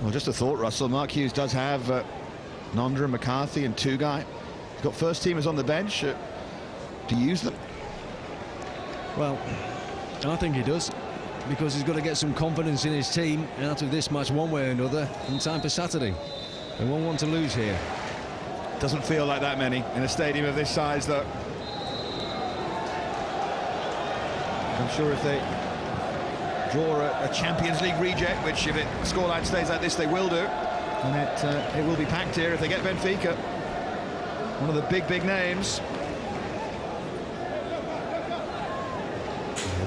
Well, just a thought, Russell. Mark Hughes does have Nonda and McCarthy and Tougai. He's got first teamers on the bench. Do you use them? Well, I think he does, because he's got to get some confidence in his team out of this match one way or another in time for Saturday. They won't want to lose here. Doesn't feel like that many in a stadium of this size, though. I'm sure if they draw a Champions League reject, which if the scoreline stays like this, they will do, and it will be packed here if they get Benfica. One of the big names.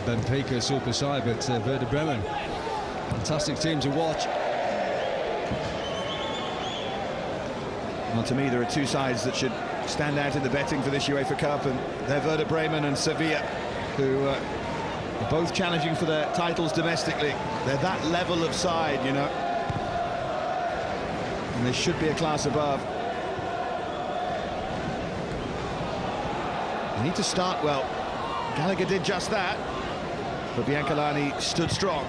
Benfica super side, but Werder Bremen, fantastic team to watch. Well, to me, there are two sides that should stand out in the betting for this UEFA Cup, and they're Werder Bremen and Sevilla, who are both challenging for their titles domestically. They're that level of side, you know, and they should be a class above. They need to start well. Gallagher did just that, but Biancalani stood strong.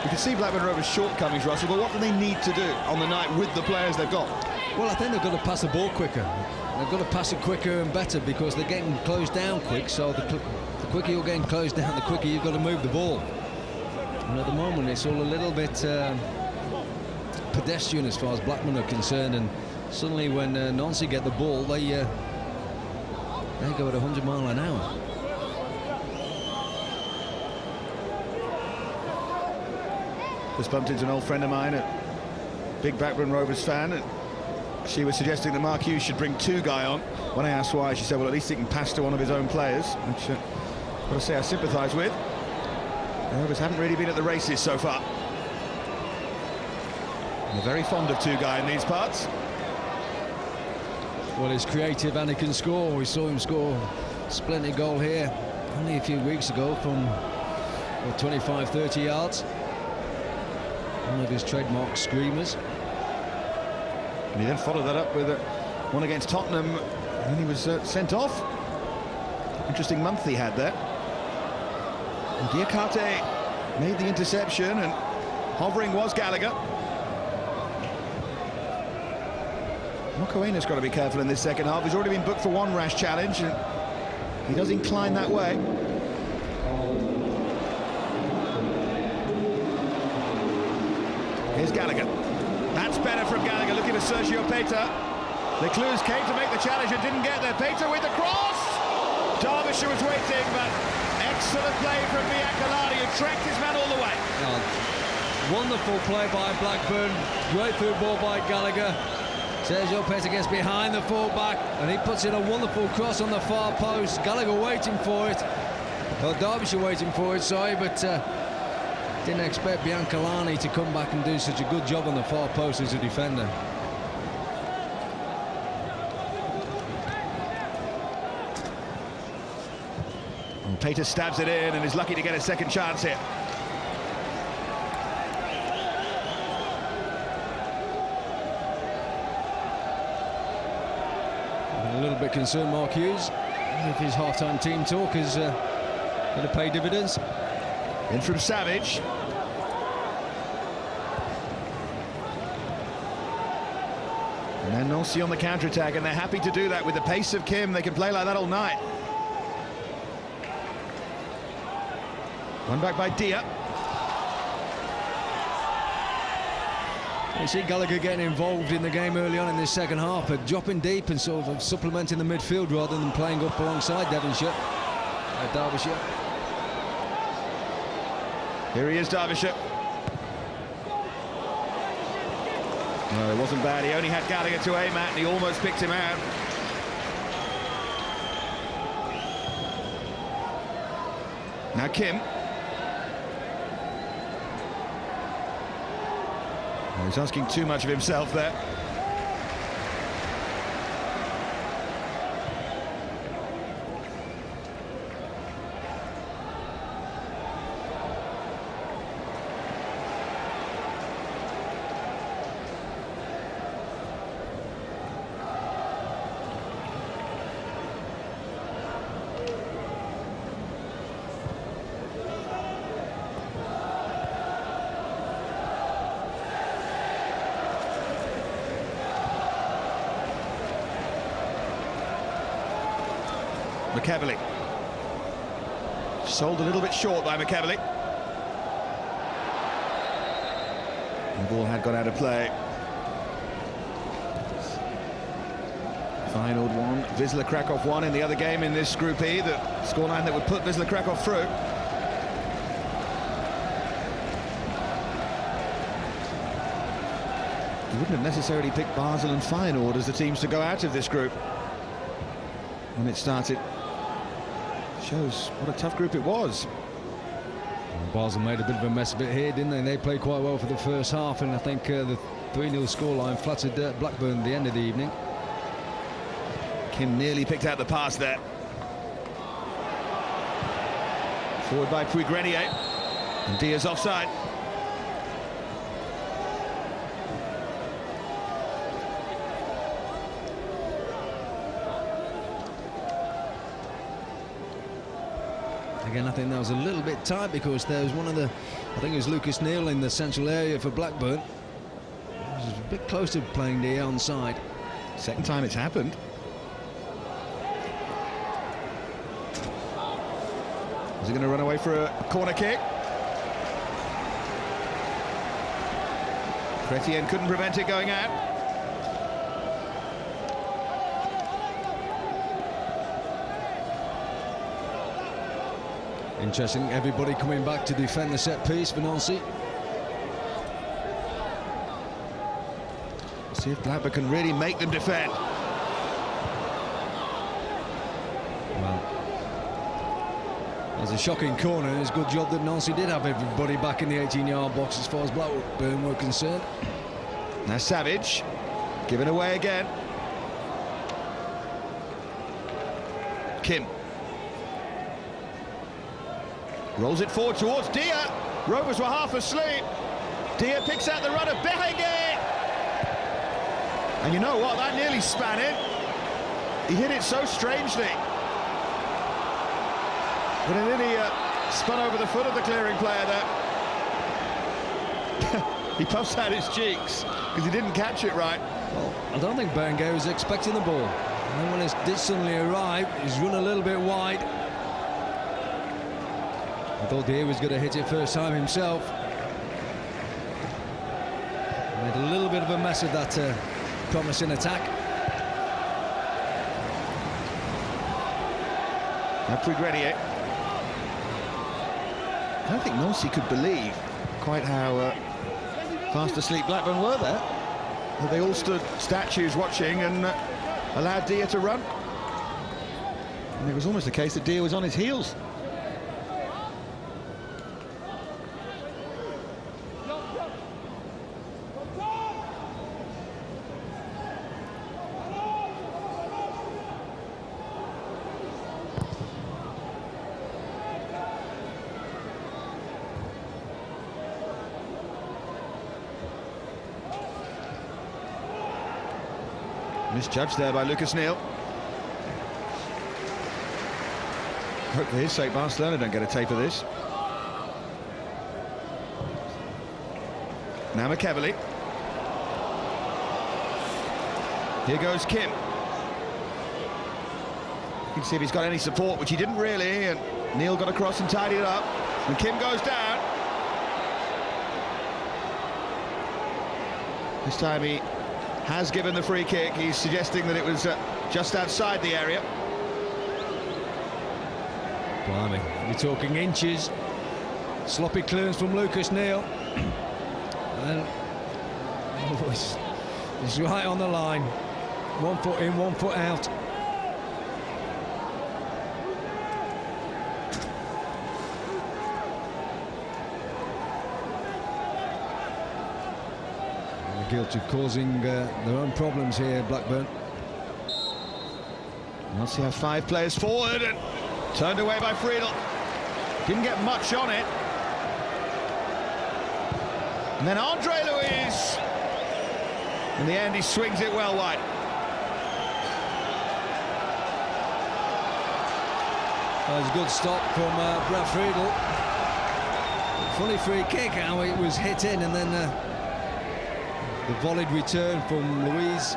You can see Blackburn Rovers' shortcomings, Russell, but what do they need to do on the night with the players they've got? Well, I think they've got to pass the ball quicker. They've got to pass it quicker and better, because they're getting closed down quick, so the quicker you're getting closed down, the quicker you've got to move the ball. And at the moment, it's all a little bit pedestrian as far as Blackburn are concerned, and suddenly when Nancy get the ball, they go at 100 miles an hour. Just bumped into an old friend of mine, a big Blackburn Rovers fan, and she was suggesting that Mark Hughes should bring Tougai on. When I asked why, she said, well, at least he can pass to one of his own players, which I've got to say I sympathise with. The Rovers haven't really been at the races so far. They're very fond of Tougai in these parts. Well, he's creative and he can score. We saw him score a splendid goal here only a few weeks ago from 25-30 yards. One of his trademark screamers. And he then followed that up with one against Tottenham, and he was sent off. Interesting month he had there. And Diakhate made the interception, and Hovering was Gallagher. Mokoena's got to be careful in this second half. He's already been booked for one rash challenge, and he does incline that way. Here's Gallagher. That's better from Gallagher, looking at Sergio Keita. Lecluse came to make the challenge and didn't get there. Keita with the cross! Derbyshire was waiting, but excellent play from Biancalani, who tracked his man all the way. Wonderful play by Blackburn. Great football by Gallagher. Sergio Keita gets behind the full-back, and he puts in a wonderful cross on the far post. Gallagher waiting for it. Well, Derbyshire waiting for it, sorry, but didn't expect Biancalani to come back and do such a good job on the far post as a defender. Keita stabs it in and is lucky to get a second chance here. A little bit concerned, Mark Hughes, if his half-time team talk is going to pay dividends. In from Savage. And then Nancy on the counter-attack, and they're happy to do that with the pace of Kim. They can play like that all night. One back by Dia. You see Gallagher getting involved in the game early on in this second half, but dropping deep and sort of supplementing the midfield rather than playing up alongside Derbyshire. Here he is, Derbyshire. No, it wasn't bad. He only had Gallagher to aim at, and he almost picked him out. Now Kim. He's asking too much of himself there. McEveley. Sold a little bit short by McEveley. The ball had got out of play. Final one, Wisla Krakow 1 in the other game in this Group E, the scoreline that would put Wisla Krakow through. You wouldn't have necessarily picked Basel and Feyenoord as the teams to go out of this group when it started. Shows what a tough group it was. Basel made a bit of a mess of it here, didn't they? They played quite well for the first half, and I think the 3-0 scoreline flattered Blackburn at the end of the evening. Kim nearly picked out the pass there. Forward by Puygrenier. And Dia's offside. Again, I think that was a little bit tight because there was one of the, I think it was Lucas Neill in the central area for Blackburn. He was a bit close to playing the onside. Second time it's happened. Is he going to run away for a corner kick? Chretien couldn't prevent it going out. Interesting, everybody coming back to defend the set piece for Nancy. See if Blackburn can really make them defend. Well, that's a shocking corner, and it's a good job that Nancy did have everybody back in the 18-yard box as far as Blackburn were concerned. Now Savage, given away again. Kim. Rolls it forward towards Dia. Rovers were half asleep. Dia picks out the run of Berenguer. And you know what? That nearly span it. He hit it so strangely. But it nearly spun over the foot of the clearing player there. He puffs out his cheeks because he didn't catch it right. Well, I don't think Berenguer was expecting the ball. And then when it did suddenly arrive, he's run a little bit wide. I thought he was going to hit it first time himself. Made a little bit of a mess of that promising attack. Now Puygrenier. I don't think Nancy could believe quite how fast asleep Blackburn were there. They all stood statues watching and allowed Dia to run. And it was almost a case that Dia was on his heels. Misjudged there by Lucas Neill. Hope for his sake Barcelona don't get a tape of this. Now McEveley. Here goes Kim. You can see if he's got any support, which he didn't really, and Neill got across and tidied it up. And Kim goes down. This time he has given the free kick. He's suggesting that it was just outside the area. Blimey, we're talking inches. Sloppy clearance from Lucas Neill. And he's right on the line. 1 foot in, 1 foot out. Guilty of causing their own problems here, Blackburn. Once you have 5 players forward and turned away by Friedel. Didn't get much on it. And then Andre Luiz. In the end, he swings it well wide. That was a good stop from Brad Friedel. Funny free kick, how it was hit in, and then the volleyed return from Luiz,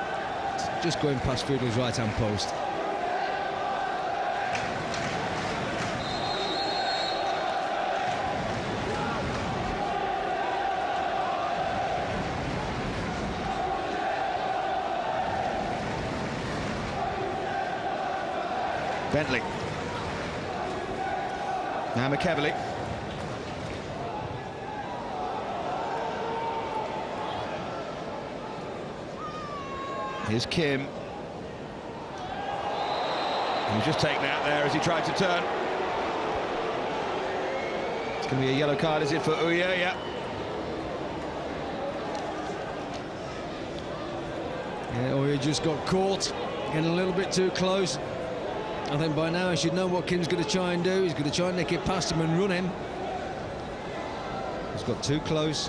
just going past Friedel's right-hand post. Bentley. Now McEveley. Here's Kim. He was just taken out there as he tried to turn. It's going to be a yellow card, is it, for Ooijer? Yeah. Yeah, Ooijer just got caught, getting a little bit too close. I think by now he should know what Kim's going to try and do. He's going to try and nick it past him and run him. He's got too close.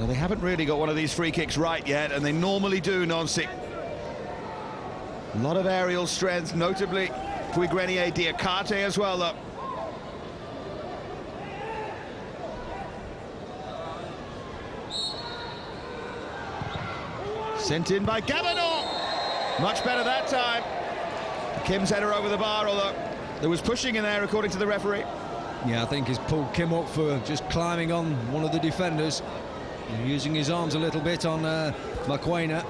Now, they haven't really got one of these free kicks right yet, and they normally do, Nancy. A lot of aerial strength, notably Puygrenier, Diakhate as well, though. Sent in by Gavanon. Much better that time. Kim's header over the bar, although there was pushing in there, according to the referee. Yeah, I think he's pulled Kim up for just climbing on one of the defenders. Using his arms a little bit on Mokoena.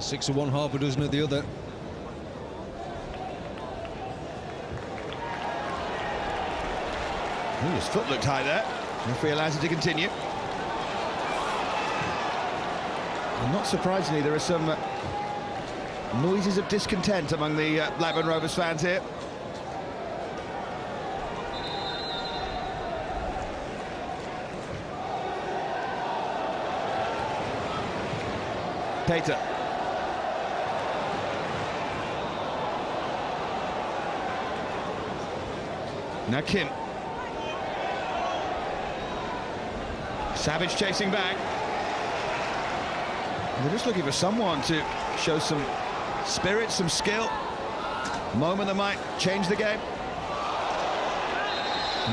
6 of one, half a dozen of the other. Ooh, his foot looked high there. Referee allows it to continue. And not surprisingly, there are some noises of discontent among the Blackburn Rovers fans here. Keita. Now Kim. Savage chasing back. They're just looking for someone to show some spirit, some skill. A moment that might change the game.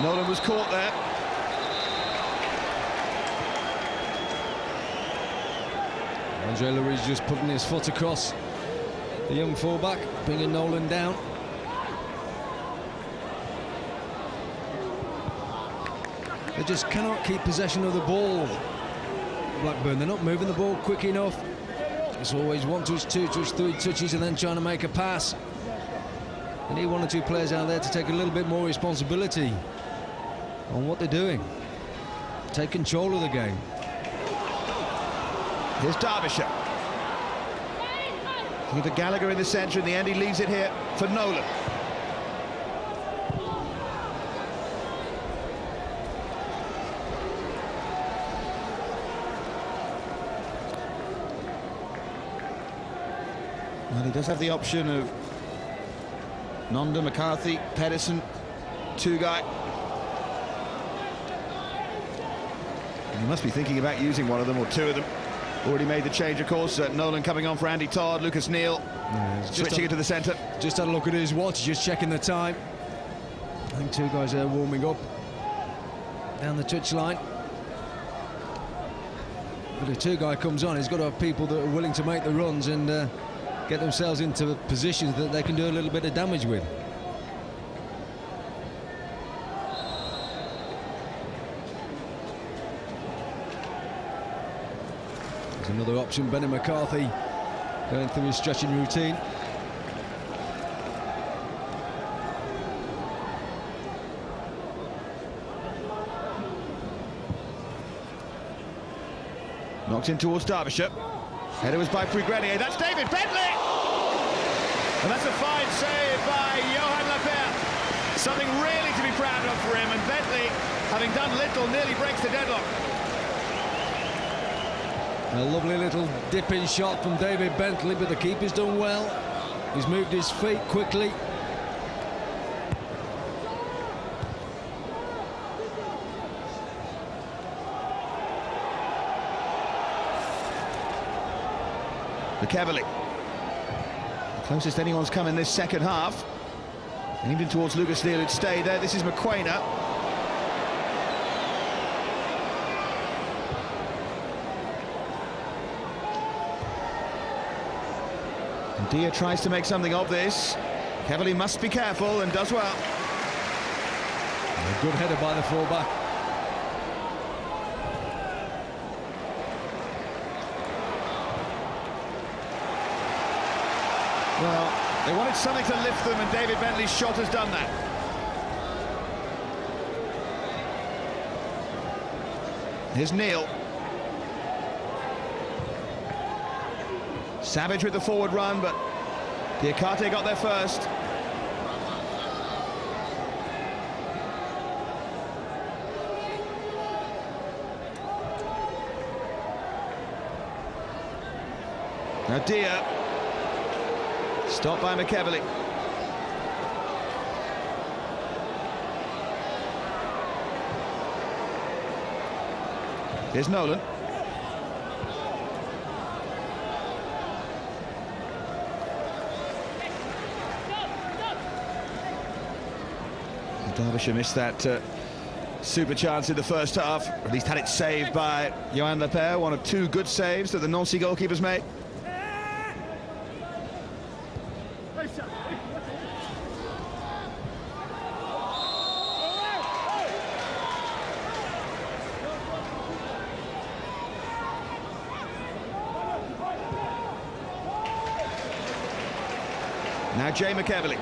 Nolan was caught there. Andre Luiz just putting his foot across the young fullback, bringing Nolan down. They just cannot keep possession of the ball. Blackburn, they're not moving the ball quick enough. It's always 1 touch, 2 touch, 3 touches, and then trying to make a pass. They need 1 or 2 players out there to take a little bit more responsibility on what they're doing. Take control of the game. Here's Derbyshire. Looking to Gallagher in the centre. In the end, he leaves it here for Nolan. Well, he does have the option of Nonda, McCarthy, Pedersen, 2 guy. And he must be thinking about using one of them or 2 of them. Already made the change, of course. Nolan coming on for Andy Todd, Neill switching it to the centre. Just had a look at his watch, just checking the time. I think 2 guys there warming up down the touchline. But if 2 guy comes on, he's got to have people that are willing to make the runs and get themselves into positions that they can do a little bit of damage with. Another option, McCarthy going through his stretching routine. Knocked in towards Derbyshire. Header was by Puygrenier. That's David Bentley! And that's a fine save by Lapeyre. Something really to be proud of for him. And Bentley, having done little, nearly breaks the deadlock. A lovely little dip-in shot from David Bentley, but the keeper's done well. He's moved his feet quickly. McEveley. The closest anyone's come in this second half. Aimed in towards Lucas Neill, it stayed there. This is Mokoena. Dia tries to make something of this. McEveley must be careful and does well. A good header by the fullback. Well, they wanted something to lift them, and David Bentley's shot has done that. Here's Neill. Savage with the forward run, but Diakhate got there first. Now Dia, stopped by McEveley. Here's Nolan. Derbyshire missed that super chance in the first half. At least had it saved by Lapeyre, one of 2 good saves that the Nancy goalkeepers made. Now McEveley.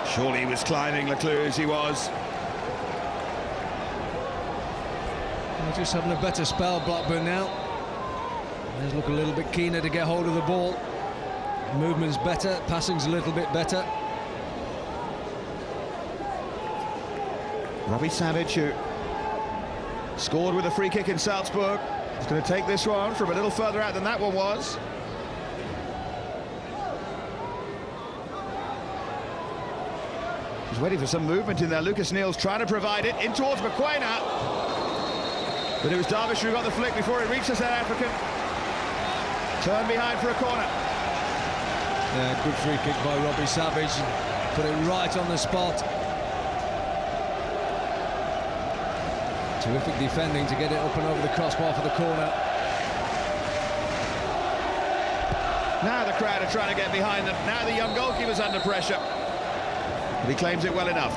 Surely he was climbing, Lecluse, he was. They're just having a better spell, Blackburn now. They look a little bit keener to get hold of the ball. Movement's better, passing's a little bit better. Robbie Savage, who scored with a free kick in Salzburg, is going to take this one from a little further out than that one was. He's waiting for some movement in there. Lucas Neill's trying to provide it in towards Mokoena. But it was Derbyshire who got the flick before it reached the South African. Turn behind for a corner. Yeah, good free kick by Robbie Savage. Put it right on the spot. Terrific defending to get it up and over the crossbar for the corner. Now the crowd are trying to get behind them. Now the young goalkeeper's under pressure. But he claims it well enough.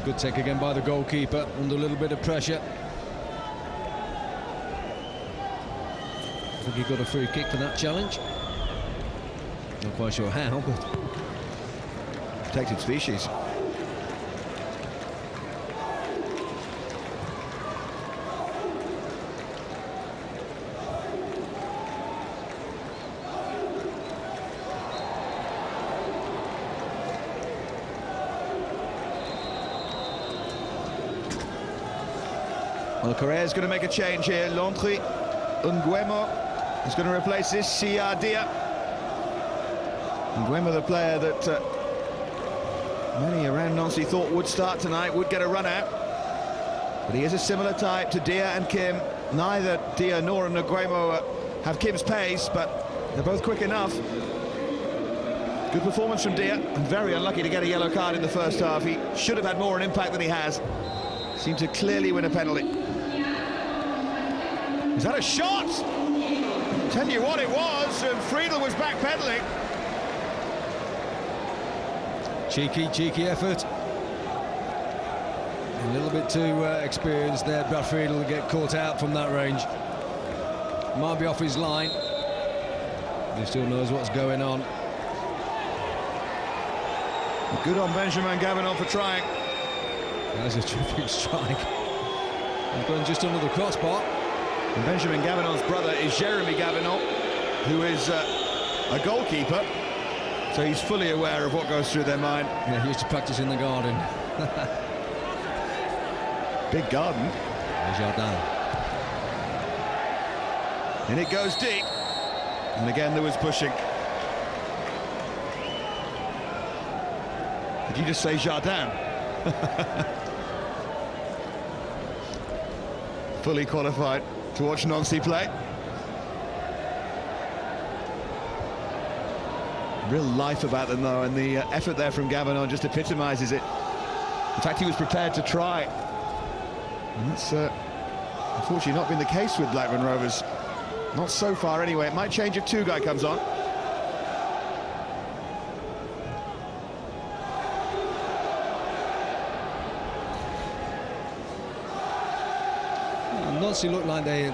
Good take again by the goalkeeper, under a little bit of pressure. I think he got a free kick for that challenge. Not quite sure how, but... Protected species. Well, Correa is going to make a change here. L'Entrée, Nguemo is going to replace this Siadia. Nguemo, the player that many around Nancy thought would start tonight, would get a run out. But he is a similar type to Dia and Kim. Neither Dia nor Nguemo have Kim's pace, but they're both quick enough. Good performance from Dia, and very unlucky to get a yellow card in the first half. He should have had more an impact than he has. Seemed to clearly win a penalty. Is that a shot? Tell you what it was, and Friedel was backpedaling. Cheeky effort. A little bit too experienced there, Brad Friedel, to get caught out from that range. Might be off his line. He still knows what's going on. Good on Benjamin Gavanon for trying. That's a terrific strike. He's gone just under the crossbar. And Benjamin Gavanon's brother is Jeremy Gavanon, who is a goalkeeper, so he's fully aware of what goes through their mind. Yeah, he used to practice in the garden. Big garden. Jardin. And it goes deep. And again there was pushing. Did you just say Jardin? Fully qualified to watch Nancy play. Real life about them though, and the effort there from Gavanon just epitomises it. In fact, he was prepared to try. And that's unfortunately not been the case with Blackburn Rovers. Not so far anyway. It might change if Two Guy comes on. Nancy look like they are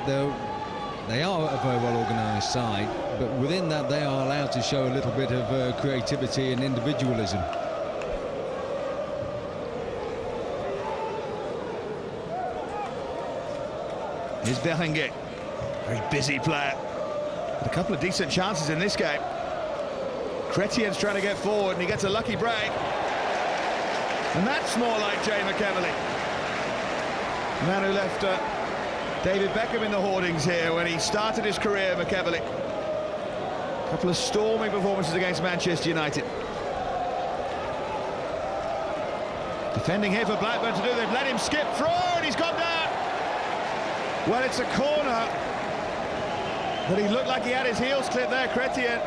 a very well organised side, but within that they are allowed to show a little bit of creativity and individualism. Here's Berenguer, very busy player. A couple of decent chances in this game. Chretien's trying to get forward and he gets a lucky break. And that's more like Jay McEveley. Man who left David Beckham in the hoardings here when he started his career, McEveley. A couple of storming performances against Manchester United. Defending here for Blackburn to do, they've let him skip through and he's gone down. Well, it's a corner, but he looked like he had his heels clipped there, Chretien.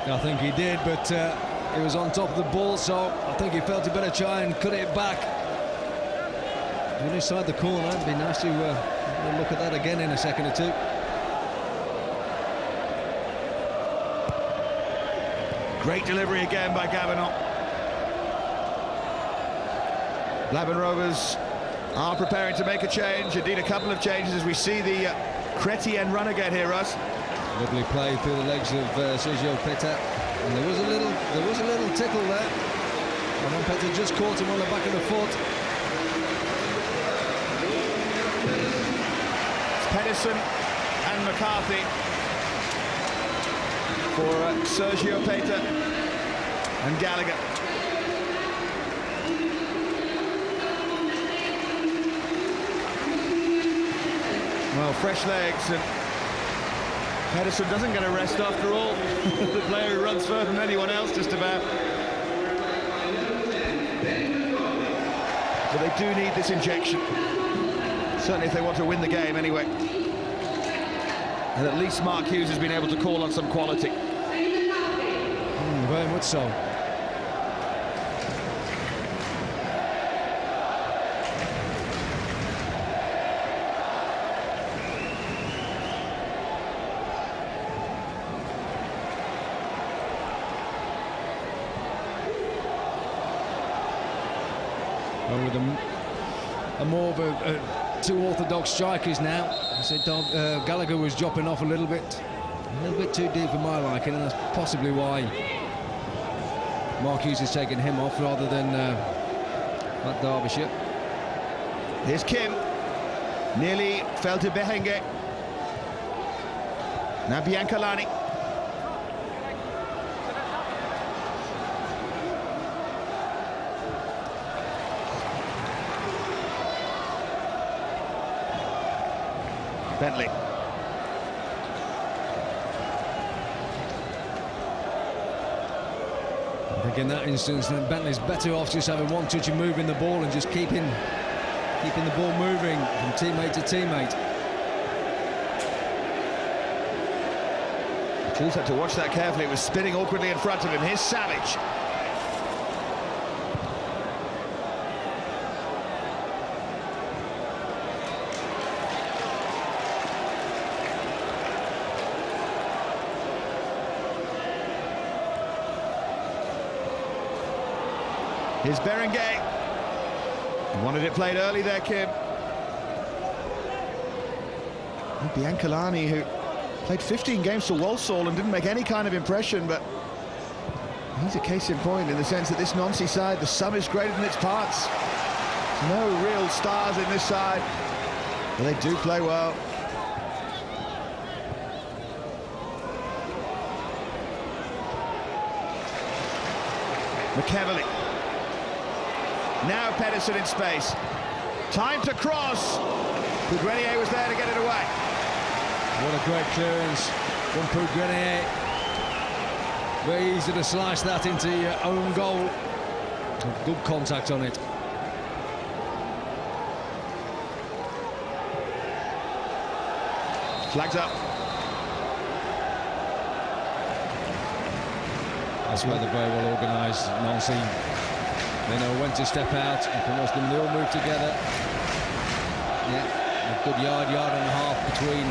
I think he did, but he was on top of the ball, so I think he felt he better try and cut it back. When inside the corner, it'd be nice to look at that again in a second or two. Great delivery again by Gavanon. Blackburn Rovers are preparing to make a change, indeed a couple of changes as we see the Chretien run again here, Russ. Lovely play through the legs of Sergio Keita, and there was a little tickle there. And Keita just caught him on the back of the foot. It's Pedersen and McCarthy for Sergio Keita and Gallagher. Well, fresh legs, and Pedersen doesn't get a rest after all. The player who runs further than anyone else, just about. But they do need this injection. Certainly if they want to win the game anyway. And at least Mark Hughes has been able to call on some quality. Very much so. Well, with a more of a two orthodox strikers now. I said Gallagher was dropping off a little bit too deep for my liking, and that's possibly why Mark Hughes has taken him off rather than at Derbyshire. Here's Kim. Nearly fell to Berenguer. Now Biancalani. Bentley. I think in that instance, Bentley's better off just having one touch and moving the ball and just keeping the ball moving from teammate to teammate. Lecluse had to watch that carefully. It was spinning awkwardly in front of him. Here's Savage. Here's Berenguer. He wanted it played early there, Kim. And Biancalani, who played 15 games for Walsall and didn't make any kind of impression, but he's a case in point in the sense that this Nancy side, the sum is greater than its parts. No real stars in this side, but they do play well. McEveley. Now Pedersen in space. Time to cross. Puygrenier was there to get it away. What a great clearance from Puygrenier. Very easy to slice that into your own goal. Good contact on it. Flags up. That's where they're very well organised. Nancy, they know when to step out. You can watch them, they all move together. Yeah, a good yard and a half between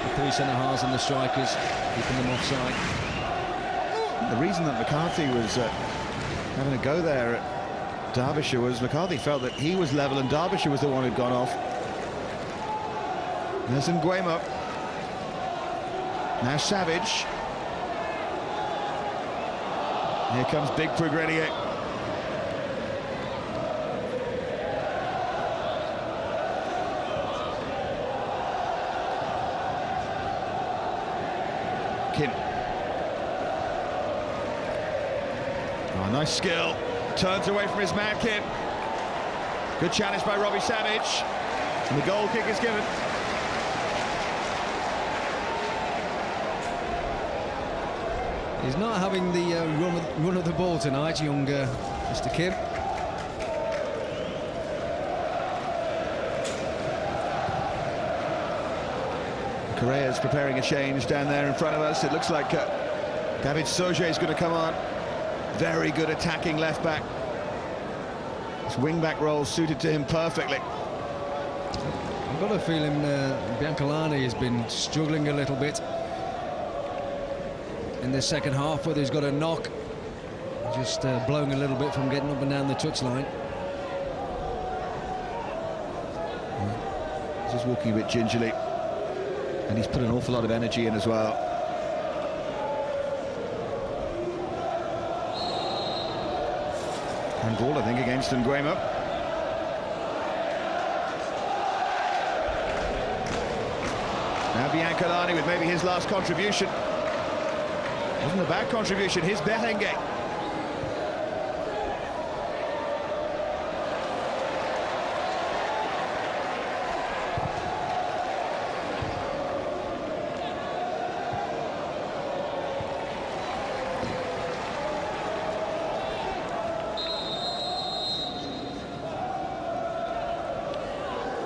the three centre-halves and the strikers, keeping them offside. The reason that McCarthy was having a go there at Derbyshire was McCarthy felt that he was level and Derbyshire was the one who'd gone off. There's Nguema. Now Savage. Here comes big Puygrenier. Kim. Oh, nice skill. Turns away from his man, Kim. Good challenge by Robbie Savage. And the goal kick is given. He's not having the run of the ball tonight, young Mr. Kim. Correa's preparing a change down there in front of us. It looks like David Sauget is going to come on. Very good attacking left back. His wing back role suited to him perfectly. I've got a feeling Biancalani has been struggling a little bit in the second half, whether he's got a knock, just blowing a little bit from getting up and down the touchline. He's just walking a bit gingerly, and he's put an awful lot of energy in as well. Handball, I think, against Nguema. Now Biancalani with maybe his last contribution. Wasn't a bad contribution. Here's Berenguer.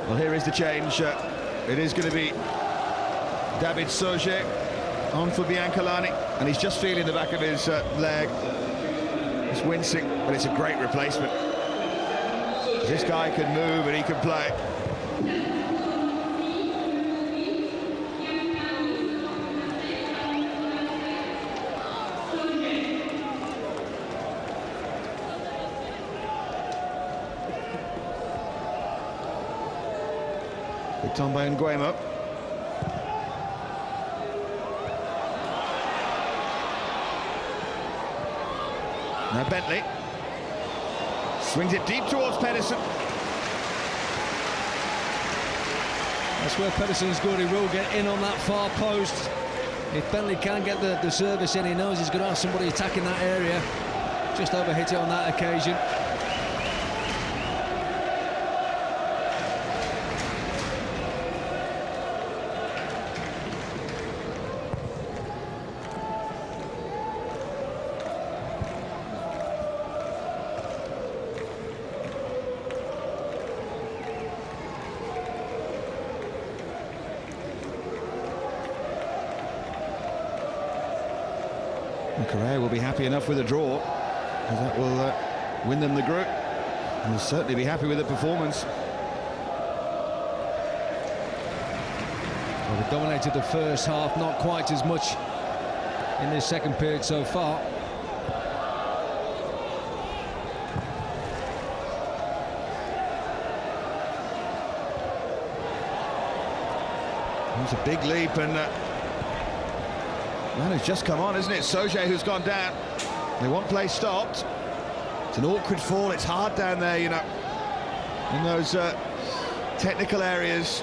Well, here is the change. It is going to be David Sauget on for Biancalani, and he's just feeling the back of his leg. He's wincing, but it's a great replacement. This guy can move and he can play. Big time by Nguemo. Now Bentley swings it deep towards Pedersen. That's where Pedersen's good. He will get in on that far post. If Bentley can get the service in, he knows he's going to have somebody attacking that area. Just overhit it on that occasion. Ooijer will be happy enough with a draw, because that will win them the group. And will certainly be happy with the performance. Well, they've dominated the first half, not quite as much in this second period so far. It's a big leap, and man, who's just come on, isn't it? Sauget who's gone down. They want play stopped. It's an awkward fall. It's hard down there, you know, in those technical areas.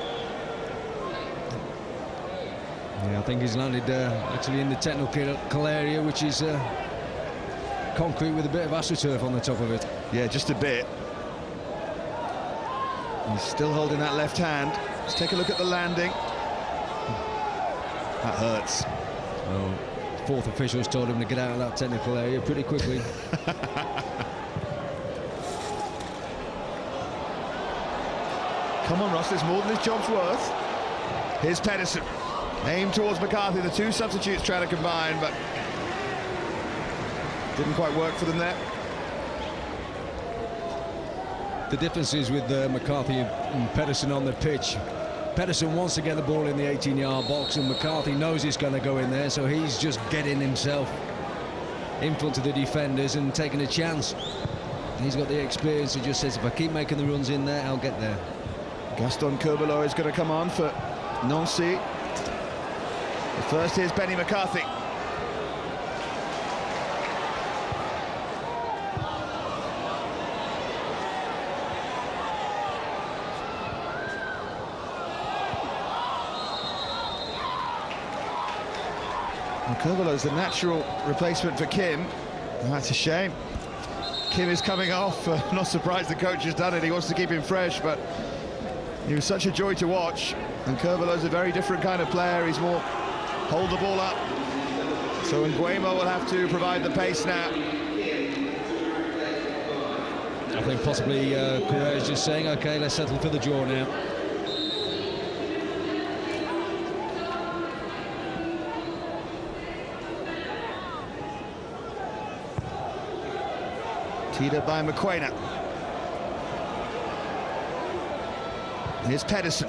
Yeah, I think he's landed actually in the technical area, which is concrete with a bit of AstroTurf on the top of it. Yeah, just a bit. He's still holding that left hand. Let's take a look at the landing. That hurts. Well, fourth officials told him to get out of that technical area pretty quickly. Come on, Ross, there's more than his job's worth. Here's Pedersen. Aim towards McCarthy. The two substitutes trying to combine, but didn't quite work for them there. The difference is with McCarthy and Pedersen on the pitch. Pedersen wants to get the ball in the 18-yard box, and McCarthy knows he's going to go in there, so he's just getting himself in front of the defenders and taking a chance. He's got the experience. He just says, if I keep making the runs in there, I'll get there. Gaston Curbelo is going to come on for Nancy. But first, here's Benny McCarthy. Curbelo's the natural replacement for Kim. And that's a shame. Kim is coming off. Not surprised the coach has done it. He wants to keep him fresh, but he was such a joy to watch. And Curbelo's a very different kind of player. He's more hold the ball up. So Nguemo will have to provide the pace now. I think possibly Correa is just saying, OK, let's settle for the draw now. Teed up by Mokoena. Here's Pedersen.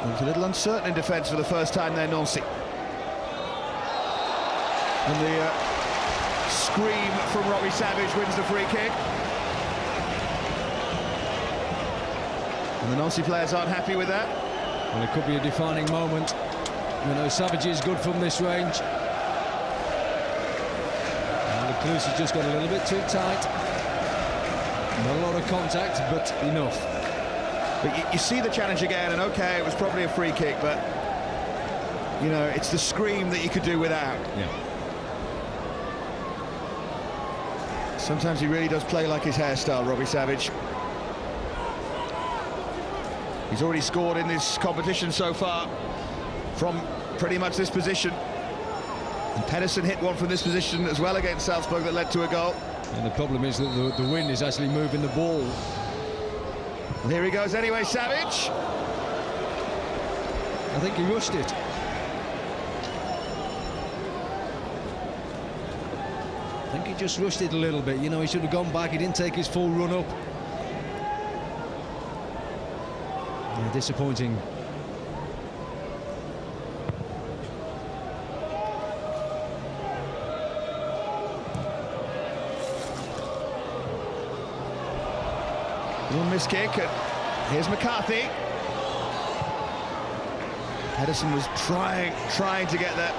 It's a little uncertain in defence for the first time there, Nancy. And the scream from Robbie Savage wins the free kick. And the Nancy players aren't happy with that. Well, it could be a defining moment. You know, Savage is good from this range. Lecluse has just got a little bit too tight. Not a lot of contact, but enough. But you see the challenge again, and OK, it was probably a free kick, but, you know, it's the scream that you could do without. Yeah. Sometimes he really does play like his hairstyle, Robbie Savage. He's already scored in this competition so far from pretty much this position. And Pedersen hit one from this position as well against Salzburg that led to a goal. And the problem is that the wind is actually moving the ball. Well, here he goes anyway, Savage. I think he rushed it. I think he just rushed it a little bit. You know, he should have gone back. He didn't take his full run up. Yeah, disappointing. One missed kick. Here's McCarthy. Pedersen was trying to get that.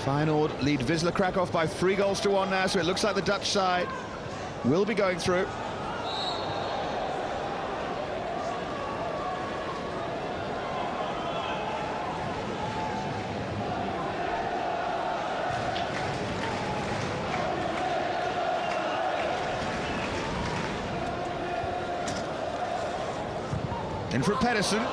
Feyenoord lead Wisla Krakow by 3-1 now, so it looks like the Dutch side will be going through. In for Pedersen.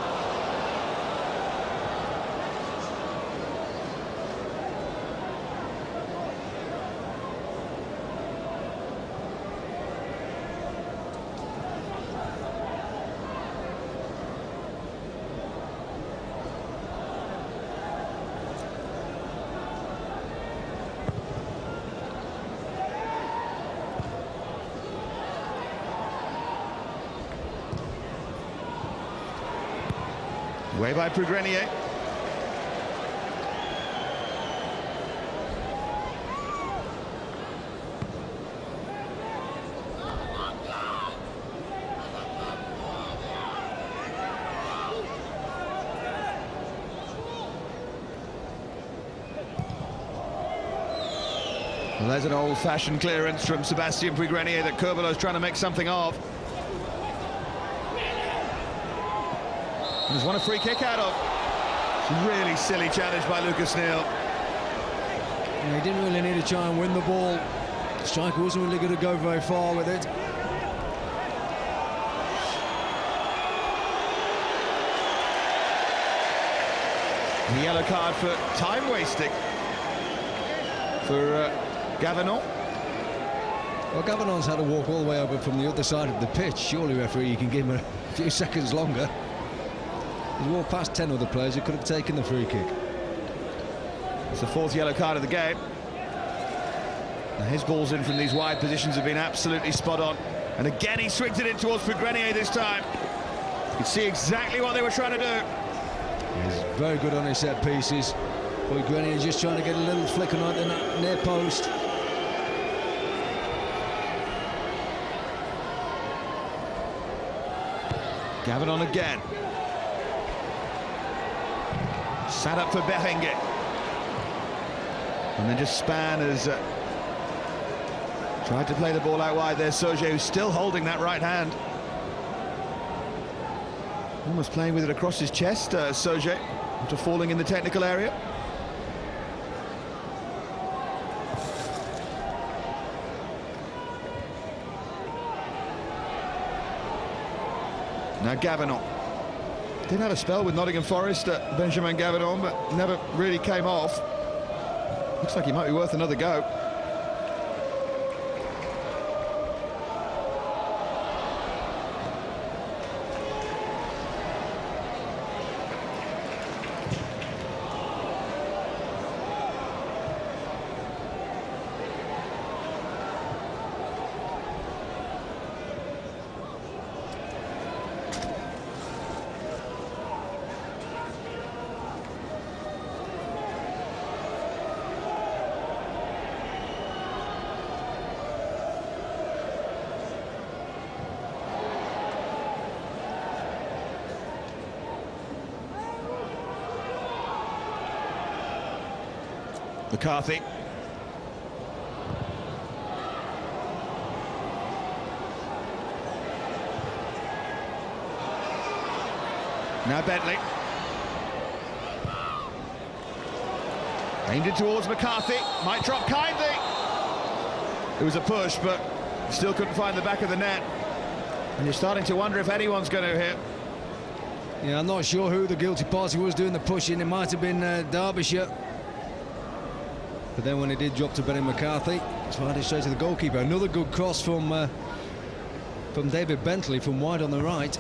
Way by Puygrenier. Well, there's an old-fashioned clearance from Sebastian Puygrenier that Curbelo's trying to make something of. There's one a free kick out of. Really silly challenge by Lucas Neill. Yeah, he didn't really need to try and win the ball. The striker wasn't really going to go very far with it. The yellow card for time wasting for Gavanon. Well, Gavanon's had to walk all the way over from the other side of the pitch. Surely, referee, you can give him a few seconds longer. He's walked past 10 other players who could have taken the free kick. It's the 4th yellow card of the game. Now his balls in from these wide positions have been absolutely spot on. And again he swings it in towards Puygrenier this time. You can see exactly what they were trying to do. He's very good on his set pieces. Puygrenier just trying to get a little flick on the near post. Gavanon again. Sat up for Berenguer. And then just Span has tried to play the ball out wide there. Sauget, who's still holding that right hand. Almost playing with it across his chest, Sauget, after falling in the technical area. Now Gavanon. Did have a spell with Nottingham Forest, Benjamin Gavanon, but never really came off. Looks like he might be worth another go. McCarthy. Now Bentley. Aimed it towards McCarthy. Might drop kindly. It was a push, but still couldn't find the back of the net. And you're starting to wonder if anyone's going to hit. Yeah, I'm not sure who the guilty party was doing the pushing. It might have been Derbyshire. But then when he did drop to McCarthy, it's fired it straight to the goalkeeper. Another good cross from David Bentley from wide on the right.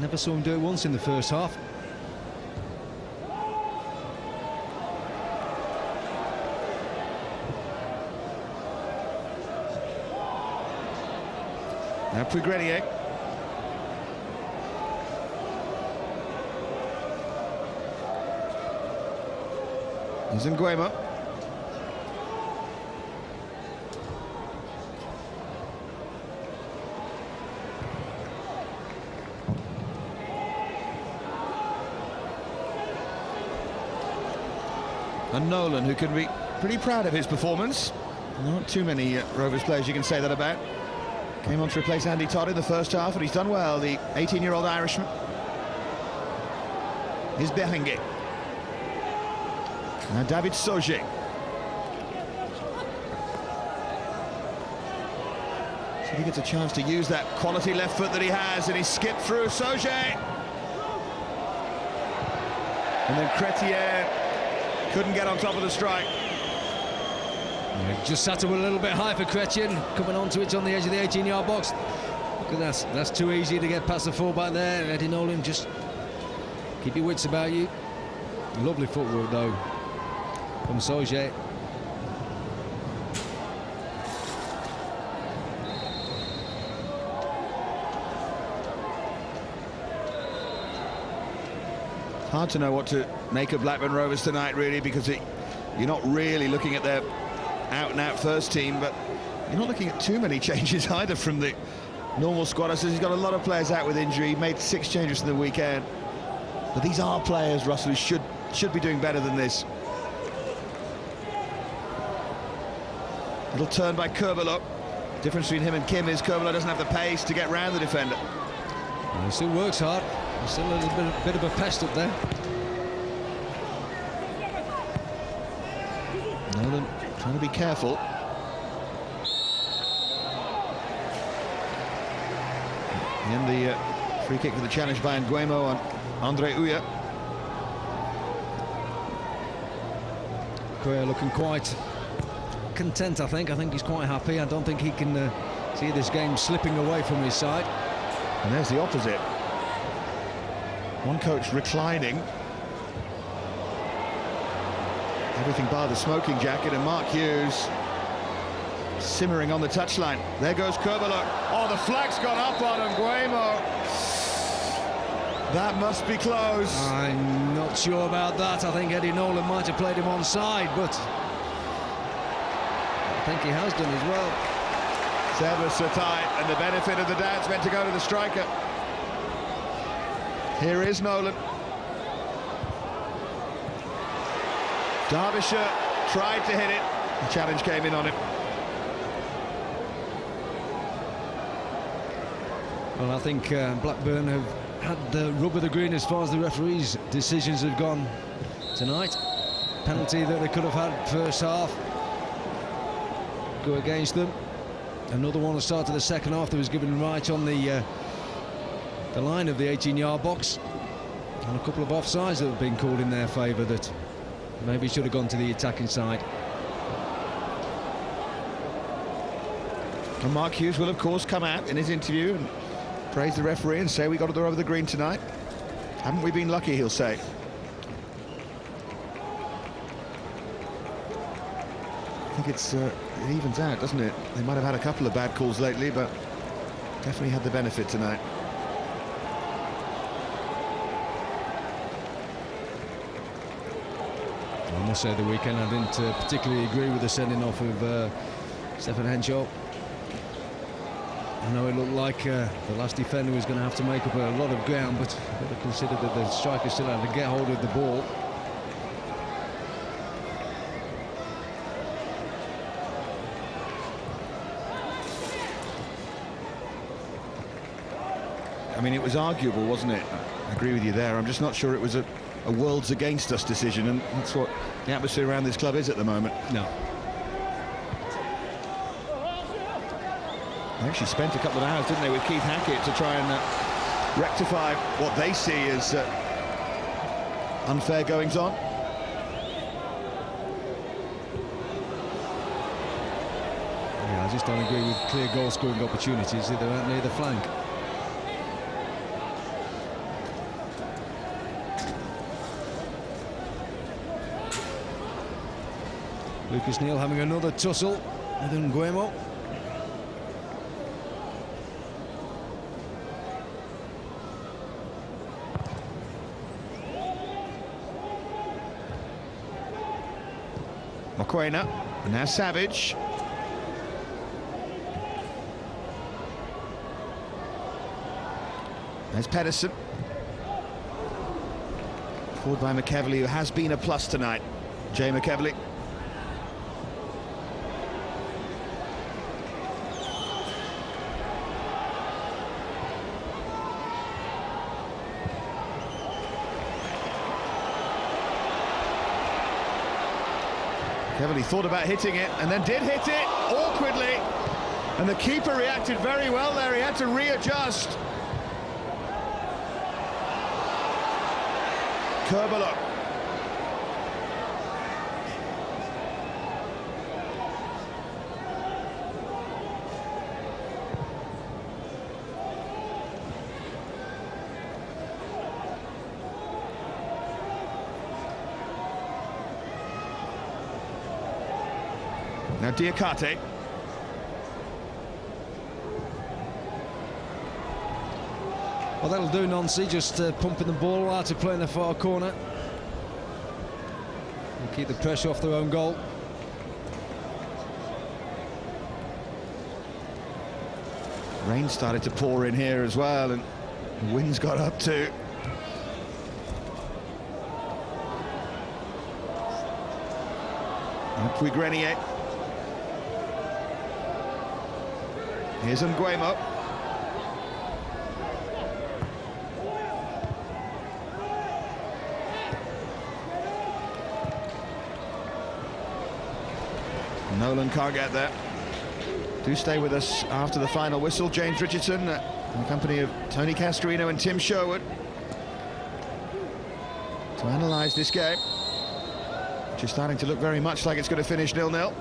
Never saw him do it once in the first half. Now Puygrenier. Here's Nguema. And Nolan, who can be pretty proud of his performance. Not too many Rovers players you can say that about. Came on to replace Andy Todd in the first half, and he's done well, the 18-year-old Irishman. Here's Berenguer. Now David Sauget. So he gets a chance to use that quality left foot that he has, and he skipped through Sauget. And then Chretien couldn't get on top of the strike. Yeah, just sat a little bit high for Chretien, coming onto it on the edge of the 18-yard box. Look at that, that's too easy to get past the fullback there. Eddie Nolan, just keep your wits about you. Lovely footwork though from Sauget. Hard to know what to make of Blackburn Rovers tonight, really, because you're not really looking at their out-and-out first team, but you're not looking at too many changes either from the normal squad. I said he's got a lot of players out with injury. He made 6 changes in the weekend, but these are players, Russell, who should be doing better than this. Little turn by Curbelo. Difference between him and Kim is Curbelo doesn't have the pace to get round the defender. Well, he still works hard. He's still a little bit of a pest up there. Nolan trying to be careful. And the free kick for the challenge by Nguema on Andre Ooijer. Ooijer looking quite content, I think. I think he's quite happy. I don't think he can see this game slipping away from his side. And there's the opposite. One coach reclining. Everything bar the smoking jacket, and Mark Hughes simmering on the touchline. There goes Curbelo. Oh, the flag's gone up on Nguema. That must be close. I'm not sure about that. I think Eddie Nolan might have played him onside, but I think he has done as well. It's ever so tight, and the benefit of the doubt's meant to go to the striker. Here is Nolan. Derbyshire tried to hit it. The challenge came in on him. Well, I think Blackburn have had the rub of the green as far as the referees' decisions have gone tonight. Penalty that they could have had first half go against them. Another one at the start of the second half that was given right on the line of the 18-yard box, and a couple of offsides that have been called in their favour that maybe should have gone to the attacking side. And Mark Hughes will of course come out in his interview and praise the referee and say we got it over the green tonight. Haven't we been lucky, he'll say. I think it evens out, doesn't it? They might have had a couple of bad calls lately, but definitely had the benefit tonight. I must say the weekend I didn't particularly agree with the sending off of Stefan Henshaw. I know it looked like the last defender was going to have to make up a lot of ground, but you've got to consider that the striker still had to get hold of the ball. I mean, it was arguable, wasn't it? I agree with you there. I'm just not sure it was a worlds against us decision, and that's what the atmosphere around this club is at the moment. No. They actually spent a couple of hours, didn't they, with Keith Hackett to try and rectify what they see as unfair goings on. Yeah, I just don't agree with clear goal-scoring opportunities if they're out near the flank. Neill having another tussle with Nguemo. Mokoena, and now Savage. There's Pedersen. Forward by McEveley, who has been a plus tonight. Jay McEveley. McEveley thought about hitting it and then did hit it awkwardly, and the keeper reacted very well there. He had to readjust. Curbelo. Now Diakhate. Well, that'll do, Nonsi, just pumping the ball out to play in the far corner. And keep the pressure off their own goal. Rain started to pour in here as well, and the wind's got up too. Now Puygrenier. Here's Nguemo. Nolan can't get there. Do stay with us after the final whistle. James Richardson in the company of Tony Cascarino and Tim Sherwood to analyse this game, which is starting to look very much like it's going to finish 0-0.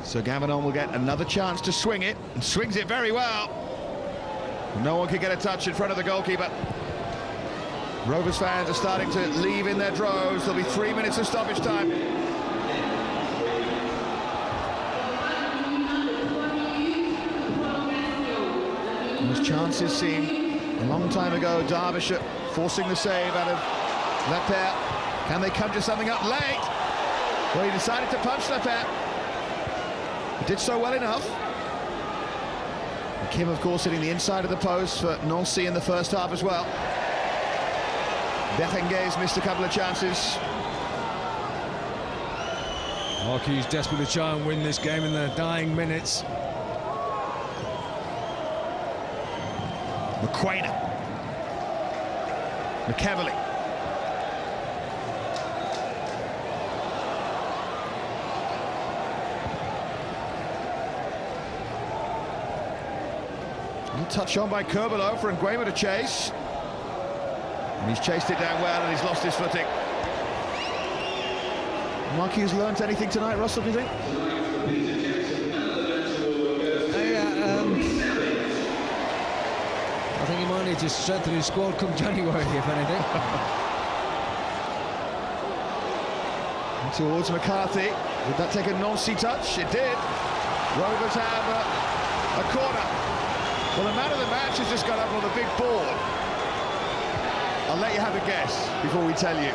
So Gavanon will get another chance to swing it, and swings it very well. No one can get a touch in front of the goalkeeper. Rovers fans are starting to leave in their droves. There'll be 3 minutes of stoppage time. Those chances seem a long time ago. Derbyshire forcing the save out of Lapeyre. Can they conjure something up late? Well, he decided to punch Lapeyre. He did so well enough. And Kim, of course, hitting the inside of the post for Nancy in the first half as well. Berenguer's missed a couple of chances. Marquis desperate to try and win this game in the dying minutes. Mokoena. McEveley. Touch on by Curbelo for Nguemo to chase. And he's chased it down well, and he's lost his footing. Marquis has learnt anything tonight, Russell, do you think? I think he might need to strengthen his squad come January, if anything. And towards McCarthy. Did that take a Nancy touch? It did. Rovers have a corner. Well, the man of the match has just got up on the big board. I'll let you have a guess before we tell you.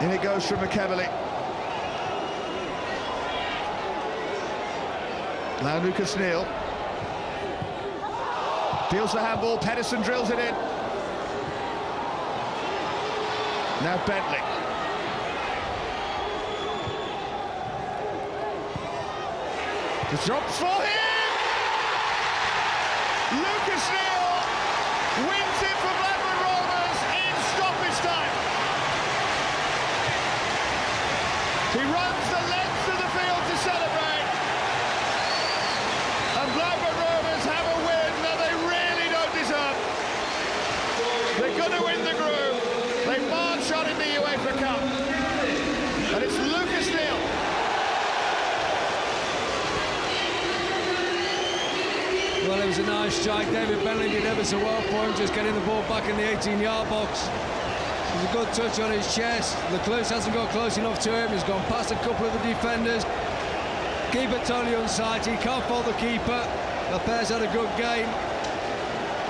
In it goes from McEveley. Now Neill. Deals the handball, Pedersen drills it in. Now Bentley. The drop for him! Neill wins it for Blackburn Rovers in stoppage time. He runs the length of the field to celebrate. Well, it was a nice strike. David Bentley did ever so well for him, just getting the ball back in the 18-yard box. It was a good touch on his chest. Lecluse hasn't got close enough to him. He's gone past a couple of the defenders. Keeper totally unsighted. He can't fault the keeper. Lapeyre's had a good game.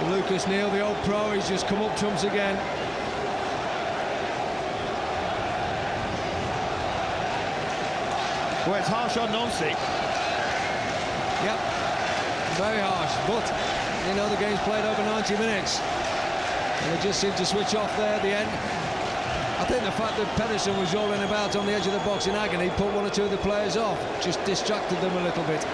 Lucas Neill, the old pro, he's just come up trumps again. Well, it's harsh on Nancy. Yep, very harsh, but you know the game's played over 90 minutes and they just seem to switch off there at the end. I think the fact that Pedersen was rolling about on the edge of the box in agony put one or two of the players off, just distracted them a little bit.